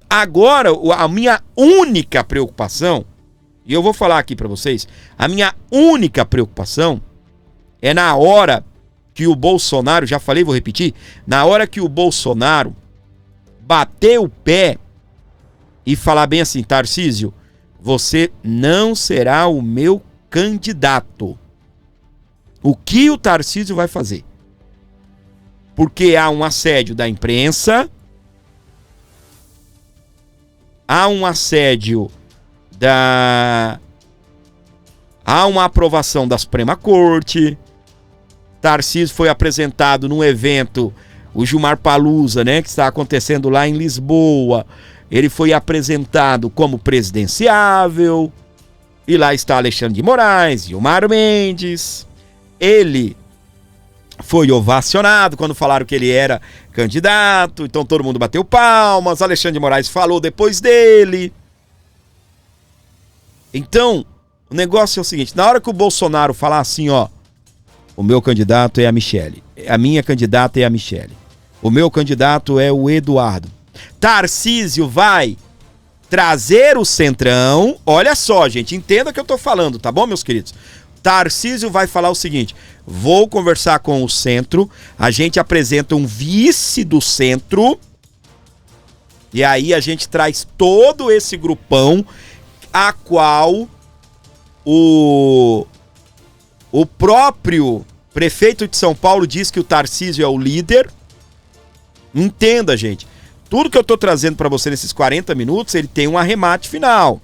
Agora, a minha única preocupação, e eu vou falar aqui para vocês, a minha única preocupação é na hora que o Bolsonaro, já falei, vou repetir, na hora que o Bolsonaro bater o pé e falar bem assim: Tarcísio, você não será o meu candidato. O que o Tarcísio vai fazer? Porque há um assédio da imprensa, há um assédio há uma aprovação da Suprema Corte. Tarcísio foi apresentado num evento, o Gilmar Palusa, né, que está acontecendo lá em Lisboa. Ele foi apresentado como presidenciável, e lá está Alexandre de Moraes, Gilmar Mendes. Ele foi ovacionado quando falaram que ele era candidato, então todo mundo bateu palmas. Alexandre de Moraes falou depois dele. Então, o negócio é o seguinte: na hora que o Bolsonaro falar assim, ó, o meu candidato é a Michele, a minha candidata é a Michele, o meu candidato é o Eduardo, Tarcísio vai trazer o centrão. Olha só, gente, entenda o que eu tô falando, tá bom, meus queridos? Tarcísio vai falar o seguinte: vou conversar com o centro, a gente apresenta um vice do centro E aí a gente traz todo esse grupão a qual o próprio prefeito de São Paulo diz que o Tarcísio é o líder. Entenda, gente. Tudo que eu tô trazendo para você nesses 40 minutos, ele tem um arremate final.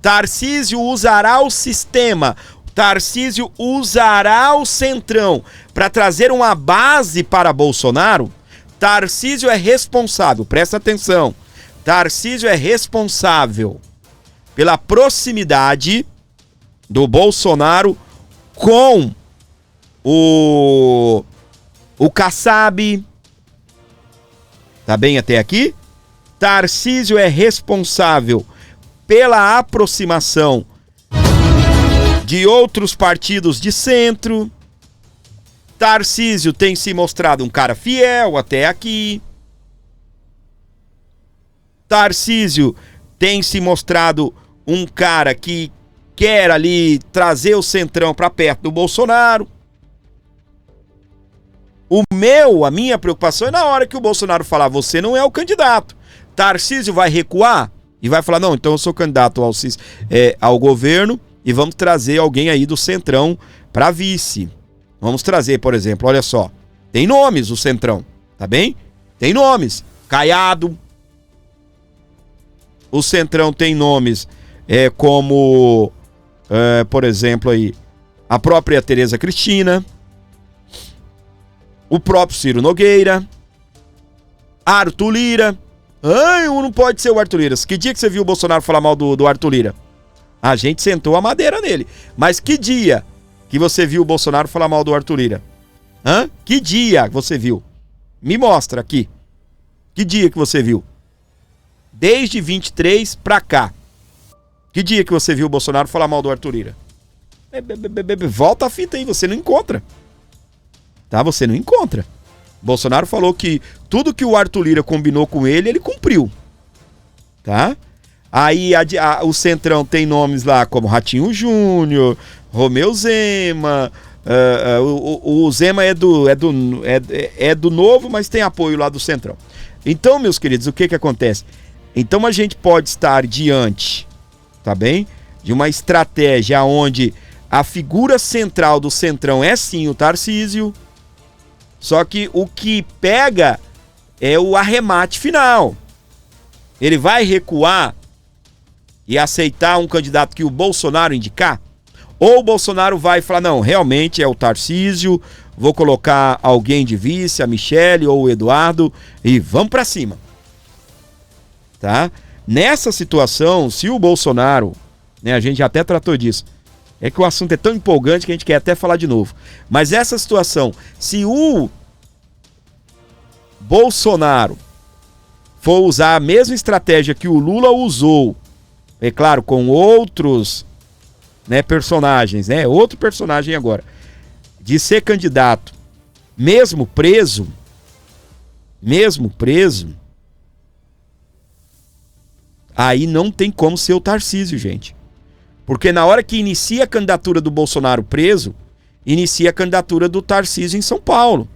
Tarcísio usará o sistema, Tarcísio usará o Centrão para trazer uma base para Bolsonaro. Tarcísio é responsável, presta atenção, Tarcísio é responsável pela proximidade do Bolsonaro com o Kassab. Tá bem até aqui? Tarcísio é responsável pela aproximação de outros partidos de centro. Tarcísio tem se mostrado um cara fiel até aqui. Tarcísio tem se mostrado um cara que quer ali trazer o Centrão para perto do Bolsonaro. A minha preocupação é na hora que o Bolsonaro falar, você não é o candidato. Tarcísio vai recuar e vai falar, não, então eu sou candidato ao governo e vamos trazer alguém aí do Centrão para vice. Vamos trazer, por exemplo, olha só, tem nomes o Centrão, tá bem? Tem nomes, Caiado. O Centrão tem nomes como, por exemplo, aí, a própria Tereza Cristina, o próprio Ciro Nogueira, Arthur Lira. Ai, não pode ser o Arthur Lira. Que dia que você viu o Bolsonaro falar mal do Arthur Lira? A gente sentou a madeira nele. Mas que dia que você viu o Bolsonaro falar mal do Arthur Lira? Que dia você viu? Me mostra aqui. Que dia que você viu? Desde 23 pra cá. Que dia que você viu o Bolsonaro falar mal do Arthur Lira? Volta a fita aí, você não encontra. Tá? Você não encontra. Bolsonaro falou que tudo que o Arthur Lira combinou com ele, ele cumpriu. Tá? Aí o Centrão tem nomes lá como Ratinho Júnior, Romeu Zema. O Zema é do Novo, mas tem apoio lá do Centrão. Então, meus queridos, o que acontece? Então a gente pode estar diante, tá bem? De uma estratégia onde a figura central do Centrão é sim o Tarcísio. Só que o que pega é o arremate final. Ele vai recuar e aceitar um candidato que o Bolsonaro indicar? Ou o Bolsonaro vai falar, não, realmente é o Tarcísio, vou colocar alguém de vice, a Michele ou o Eduardo, e vamos pra cima. Tá? Nessa situação, se o Bolsonaro, né, a gente já até tratou disso, é que o assunto é tão empolgante que a gente quer até falar de novo. Mas essa situação, se o Bolsonaro for usar a mesma estratégia que o Lula usou, é claro, com outros, né, personagens, né, outro personagem agora, de ser candidato, mesmo preso, aí não tem como ser o Tarcísio, gente. Porque na hora que inicia a candidatura do Bolsonaro preso, inicia a candidatura do Tarcísio em São Paulo.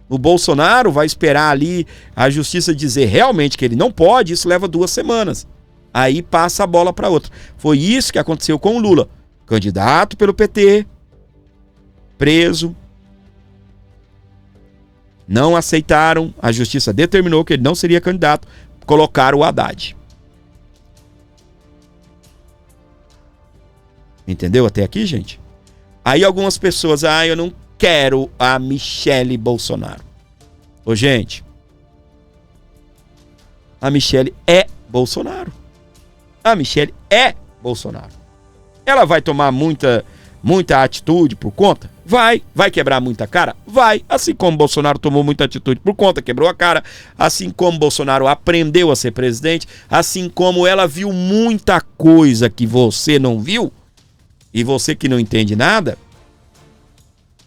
O Bolsonaro vai esperar ali a justiça dizer realmente que ele não pode, isso leva 2 semanas. Aí passa a bola para outra. Foi isso que aconteceu com o Lula. Candidato pelo PT, preso. Não aceitaram, a justiça determinou que ele não seria candidato, colocaram o Haddad. Entendeu até aqui, gente? Aí algumas pessoas, eu não quero a Michele Bolsonaro. Ô, gente, a Michele é Bolsonaro. A Michele é Bolsonaro. Ela vai tomar muita atitude por conta? Vai quebrar muita cara? Vai, assim como Bolsonaro tomou muita atitude por conta, quebrou a cara, assim como Bolsonaro aprendeu a ser presidente, assim como ela viu muita coisa que você não viu, e você que não entende nada,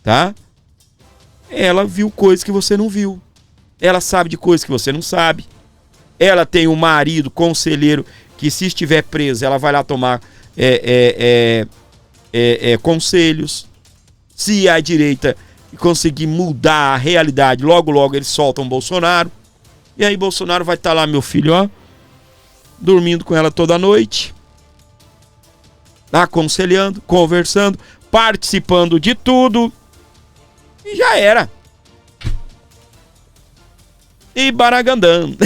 tá? Ela viu coisas que você não viu. Ela sabe de coisas que você não sabe. Ela tem um marido, conselheiro, que se estiver preso, ela vai lá tomar conselhos. Se a direita conseguir mudar a realidade, logo eles soltam Bolsonaro. E aí Bolsonaro vai estar lá, meu filho, ó, dormindo com ela toda noite, aconselhando, conversando, participando de tudo, e já era. E baragandando.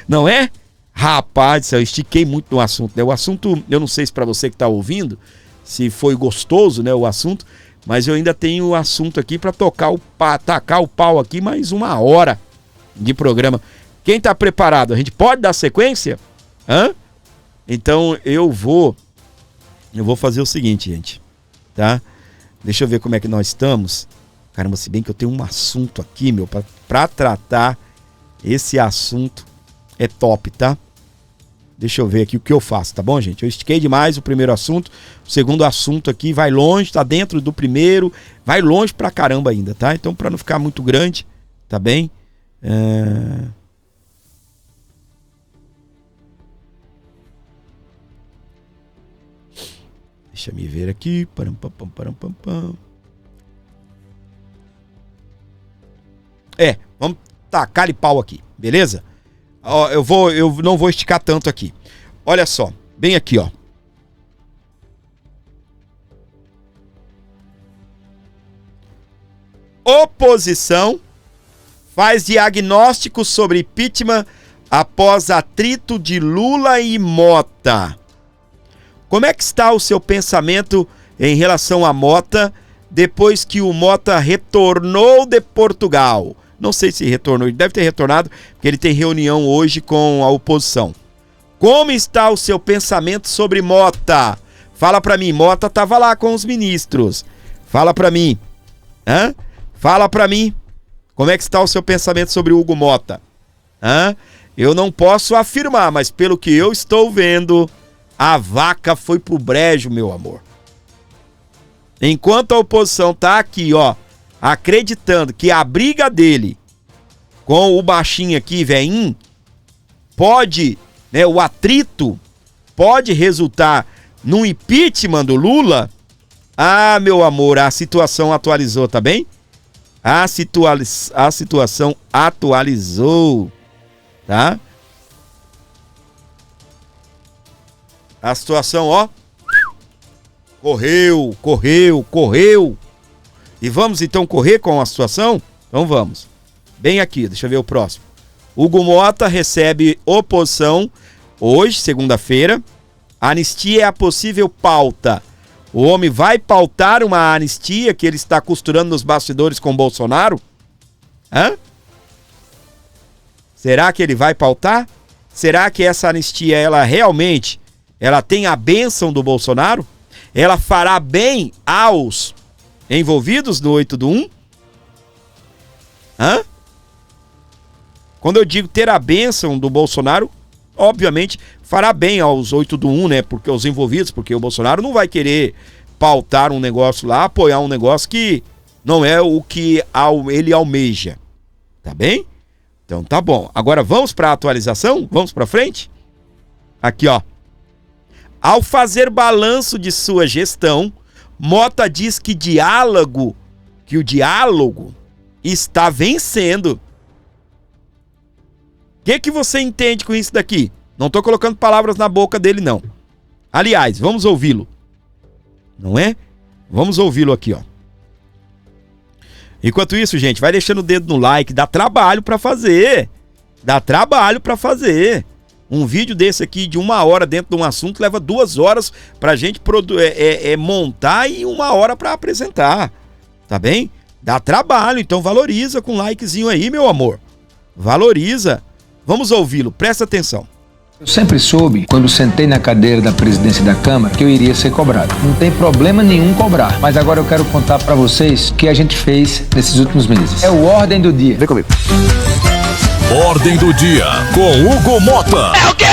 Não é? Rapaz, eu estiquei muito no assunto, né? O assunto, eu não sei se para você que tá ouvindo, se foi gostoso, né, o assunto, mas eu ainda tenho o assunto aqui para tacar o pau aqui mais 1 hora de programa. Quem tá preparado? A gente pode dar sequência? Hã? Então eu vou fazer o seguinte, gente, tá? Deixa eu ver como é que nós estamos. Caramba, se bem que eu tenho um assunto aqui, meu, pra tratar. Esse assunto é top, tá? Deixa eu ver aqui o que eu faço, tá bom, gente? Eu estiquei demais o primeiro assunto. O segundo assunto aqui vai longe, tá dentro do primeiro. Vai longe pra caramba ainda, tá? Então, pra não ficar muito grande, tá bem? Deixa eu me ver aqui. Vamos tacar-lhe pau aqui, beleza? Ó, eu não vou esticar tanto aqui. Olha só, bem aqui, ó. Oposição faz diagnóstico sobre impeachment após atrito de Lula e Mota. Como é que está o seu pensamento em relação a Mota depois que o Mota retornou de Portugal? Não sei se retornou, ele deve ter retornado, porque ele tem reunião hoje com a oposição. Como está o seu pensamento sobre Mota? Fala pra mim, Mota tava lá com os ministros. Fala pra mim. Fala pra mim. Como é que está o seu pensamento sobre Hugo Mota? Eu não posso afirmar, mas pelo que eu estou vendo, a vaca foi pro brejo, meu amor. Enquanto a oposição tá aqui, ó, acreditando que a briga dele com o baixinho aqui, velhinho, pode, né, o atrito pode resultar num impeachment do Lula. Ah, meu amor, a situação atualizou, tá bem? A situação atualizou, tá? A situação, ó, correu. E vamos então correr com a situação? Então vamos. Bem aqui, deixa eu ver o próximo. Hugo Mota recebe oposição hoje, segunda-feira. Anistia é a possível pauta. O homem vai pautar uma anistia que ele está costurando nos bastidores com Bolsonaro? Será que ele vai pautar? Será que essa anistia, ela realmente, ela tem a bênção do Bolsonaro? Ela fará bem aos envolvidos no 8 do 1? Quando eu digo ter a bênção do Bolsonaro, obviamente fará bem aos 8 do 1, né? Porque os envolvidos, porque o Bolsonaro não vai querer pautar um negócio lá, apoiar um negócio que não é o que ele almeja. Tá bem? Então tá bom. Agora vamos para a atualização? Vamos para frente? Aqui, ó. Ao fazer balanço de sua gestão, Mota diz que o diálogo está vencendo. O que você entende com isso daqui? Não tô colocando palavras na boca dele, não. Aliás, vamos ouvi-lo. Não é? Vamos ouvi-lo aqui, ó. Enquanto isso, gente, vai deixando o dedo no like. Dá trabalho pra fazer. Um vídeo desse aqui de 1 hora dentro de um assunto leva 2 horas pra gente montar e 1 hora pra apresentar. Tá bem? Dá trabalho, então valoriza com um likezinho aí, meu amor. Valoriza. Vamos ouvi-lo, presta atenção. Eu sempre soube, quando sentei na cadeira da presidência da Câmara, que eu iria ser cobrado. Não tem problema nenhum cobrar, mas agora eu quero contar pra vocês o que a gente fez nesses últimos meses. É o Ordem do Dia. Vem comigo. Ordem do Dia, com Hugo Mota. É o quê?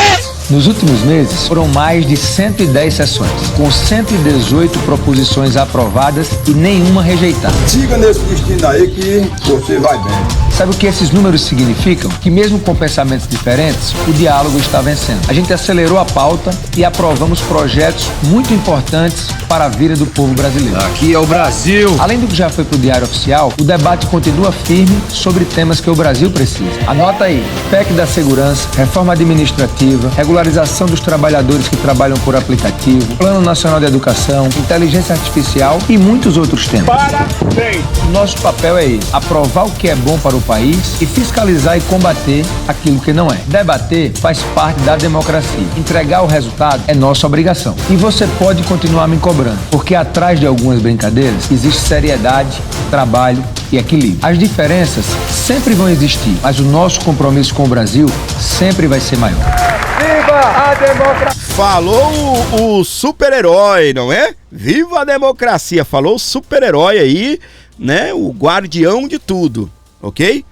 Nos últimos meses, foram mais de 110 sessões, com 118 proposições aprovadas e nenhuma rejeitada. Siga nesse destino aí que você vai bem. Sabe o que esses números significam? Que mesmo com pensamentos diferentes, o diálogo está vencendo. A gente acelerou a pauta e aprovamos projetos muito importantes para a vida do povo brasileiro. Aqui é o Brasil. Além do que já foi para o Diário Oficial, o debate continua firme sobre temas que o Brasil precisa. Anota aí: PEC da segurança, reforma administrativa, regularização dos trabalhadores que trabalham por aplicativo, Plano Nacional de Educação, inteligência artificial e muitos outros temas. Parabéns. Nosso papel é esse: aprovar o que é bom para o país e fiscalizar e combater aquilo que não é. Debater faz parte da democracia. Entregar o resultado é nossa obrigação. E você pode continuar me cobrando, porque atrás de algumas brincadeiras existe seriedade, trabalho e equilíbrio. As diferenças sempre vão existir, mas o nosso compromisso com o Brasil sempre vai ser maior. Viva a democracia. Falou o super-herói, não é? Viva a democracia. Falou o super-herói aí, né? O guardião de tudo, ok?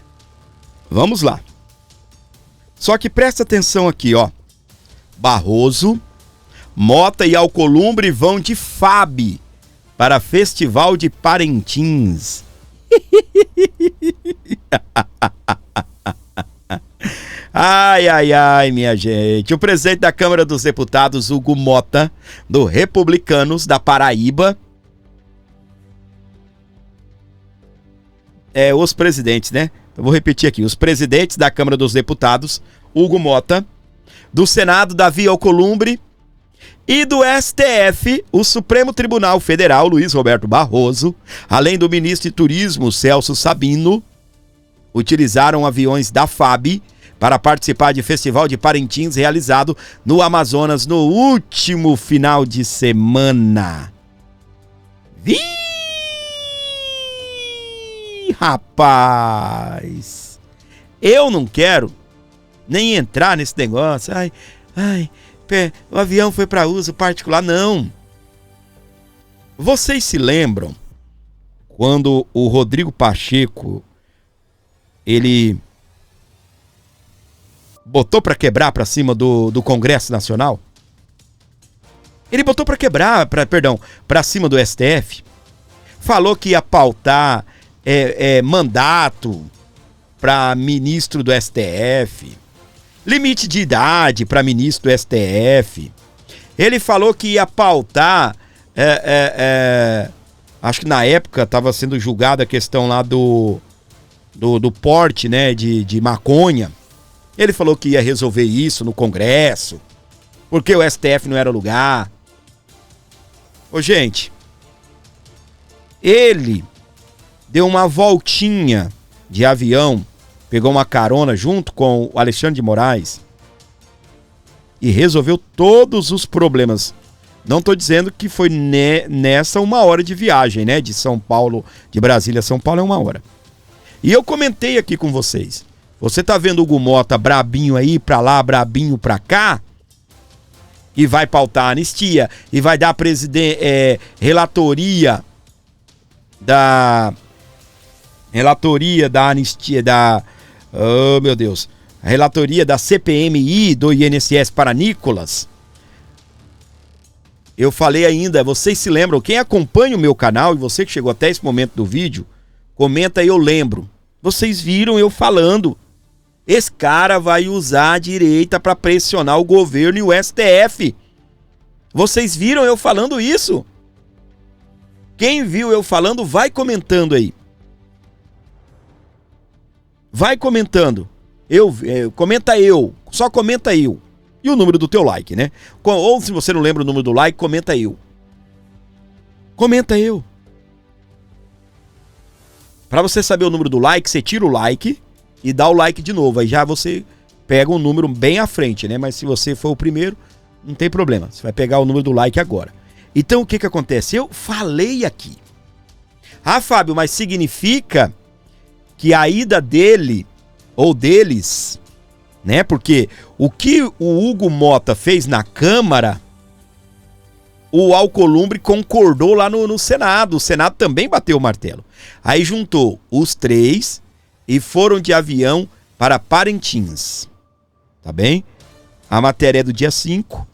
Vamos lá. Só que presta atenção aqui, ó. Barroso, Mota e Alcolumbre vão de FAB para Festival de Parintins. Ai, ai, ai, minha gente. O presidente da Câmara dos Deputados, Hugo Mota, do Republicanos da Paraíba. Os presidentes, né? Eu vou repetir aqui. Os presidentes da Câmara dos Deputados, Hugo Mota, do Senado, Davi Alcolumbre, e do STF, o Supremo Tribunal Federal, Luiz Roberto Barroso, além do ministro de Turismo, Celso Sabino, utilizaram aviões da FAB para participar de Festival de Parintins realizado no Amazonas no último final de semana. Rapaz, eu não quero nem entrar nesse negócio. O avião foi para uso particular. Não. Vocês se lembram quando o Rodrigo Pacheco ele botou para quebrar para cima do Congresso Nacional? Ele botou para quebrar, para cima do STF. Falou que ia pautar mandato para ministro do STF, limite de idade para ministro do STF. Ele falou que ia pautar, acho que na época estava sendo julgada a questão lá do porte, né, de maconha. Ele falou que ia resolver isso no Congresso, porque o STF não era lugar. Ô, gente, ele deu uma voltinha de avião, pegou uma carona junto com o Alexandre de Moraes e resolveu todos os problemas. Não estou dizendo que foi nessa 1 hora de viagem, né? De São Paulo, de Brasília a São Paulo é 1 hora. E eu comentei aqui com vocês. Você tá vendo o Hugo Mota brabinho aí pra lá, brabinho pra cá? E vai pautar a anistia. E vai dar relatoria da anistia oh, meu Deus. A relatoria da CPMI do INSS para Nicolas. Eu falei ainda, vocês se lembram, quem acompanha o meu canal e você que chegou até esse momento do vídeo, comenta aí, eu lembro. Vocês viram eu falando. Esse cara vai usar a direita para pressionar o governo e o STF. Vocês viram eu falando isso? Quem viu eu falando, vai comentando aí. Vai comentando. Comenta eu. Só comenta eu. E o número do teu like, né? Ou se você não lembra o número do like, comenta eu. Comenta eu. Para você saber o número do like, você tira o like e dá o like de novo. Aí já você pega um número bem à frente, né? Mas se você for o primeiro, não tem problema. Você vai pegar o número do like agora. Então o que acontece? Eu falei aqui. Ah, Fábio, mas significa que a ida dele ou deles, né? Porque o que o Hugo Mota fez na Câmara, o Alcolumbre concordou lá no Senado. O Senado também bateu o martelo. Aí juntou os três e foram de avião para Parintins. Tá bem? A matéria é do dia 5.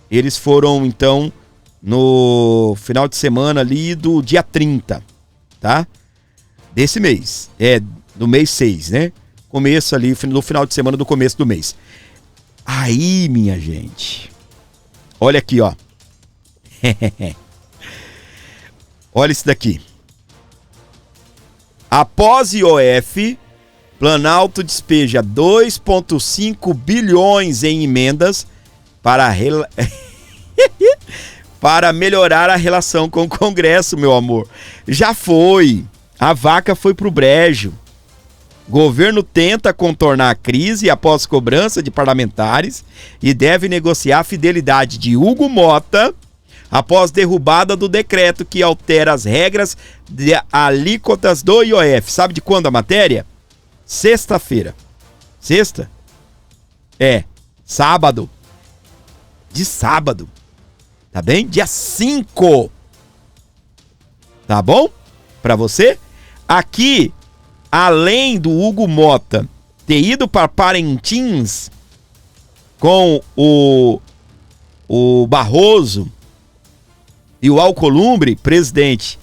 Eles foram, então, no final de semana ali do dia 30, tá? Desse mês. do mês 6, né? Começo ali, no final de semana do começo do mês. Aí, minha gente, olha aqui, ó. Olha isso daqui. Após IOF, Planalto despeja 2,5 bilhões em emendas para para melhorar a relação com o Congresso, meu amor. Já foi. A vaca foi pro brejo. Governo tenta contornar a crise após cobrança de parlamentares e deve negociar a fidelidade de Hugo Mota após derrubada do decreto que altera as regras de alíquotas do IOF. Sabe de quando a matéria? Sexta-feira. Sexta? Sábado. De sábado. Tá bem? Dia 5. Tá bom? Pra você? Aqui, além do Hugo Mota ter ido para Parintins com o Barroso e o Alcolumbre, presidente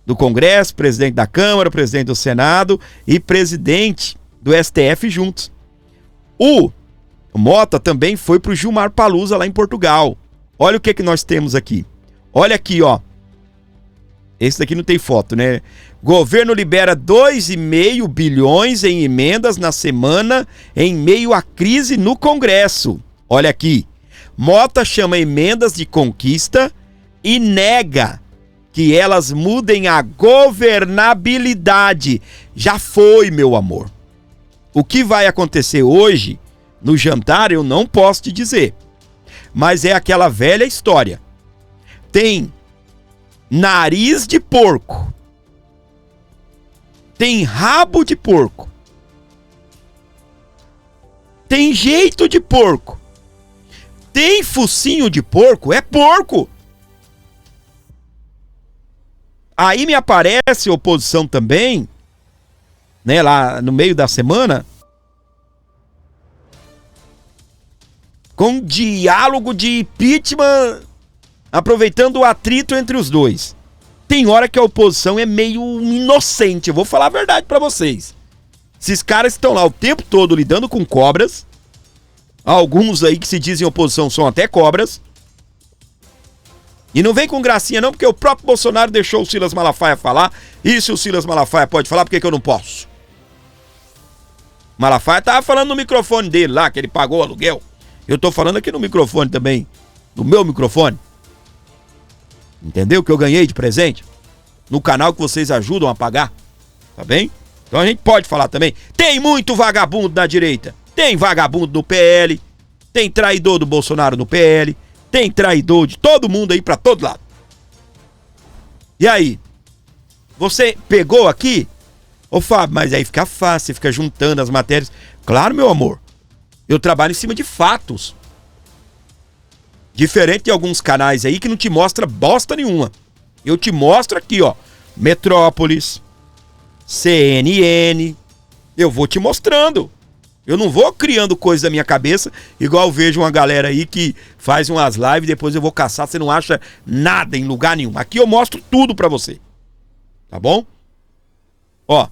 do Congresso, presidente da Câmara, presidente do Senado e presidente do STF juntos. O Mota também foi pro Gilmar Palusa lá em Portugal. Olha o que nós temos aqui. Olha aqui, ó. Esse daqui não tem foto, né? Governo libera 2,5 bilhões em emendas na semana em meio à crise no Congresso. Olha aqui. Mota chama emendas de conquista e nega que elas mudem a governabilidade. Já foi, meu amor. O que vai acontecer hoje no jantar eu não posso te dizer. Mas é aquela velha história. Tem nariz de porco. Tem rabo de porco. Tem jeito de porco. Tem focinho de porco. É porco. Aí me aparece oposição também, né, lá no meio da semana, com diálogo de impeachment, aproveitando o atrito entre os dois. Tem hora que a oposição é meio inocente, eu vou falar a verdade pra vocês. Esses caras estão lá o tempo todo lidando com cobras, alguns aí que se dizem oposição são até cobras, e não vem com gracinha não, porque o próprio Bolsonaro deixou o Silas Malafaia falar, e se o Silas Malafaia pode falar, por que eu não posso? Malafaia tava falando no microfone dele lá, que ele pagou o aluguel. Eu tô falando aqui no microfone também, no meu microfone. Entendeu? Que eu ganhei de presente no canal que vocês ajudam a pagar. Tá bem? Então a gente pode falar também. Tem muito vagabundo na direita. Tem vagabundo do PL. Tem traidor do Bolsonaro no PL. Tem traidor de todo mundo aí pra todo lado. E aí? Você pegou aqui? Ô Fábio, mas aí fica fácil, você fica juntando as matérias. Claro, meu amor. Eu trabalho em cima de fatos. Diferente de alguns canais aí que não te mostra bosta nenhuma. Eu te mostro aqui, ó. Metrópolis, CNN. Eu vou te mostrando. Eu não vou criando coisas da minha cabeça, igual eu vejo uma galera aí que faz umas lives e depois eu vou caçar, você não acha nada em lugar nenhum. Aqui eu mostro tudo pra você. Tá bom? Ó.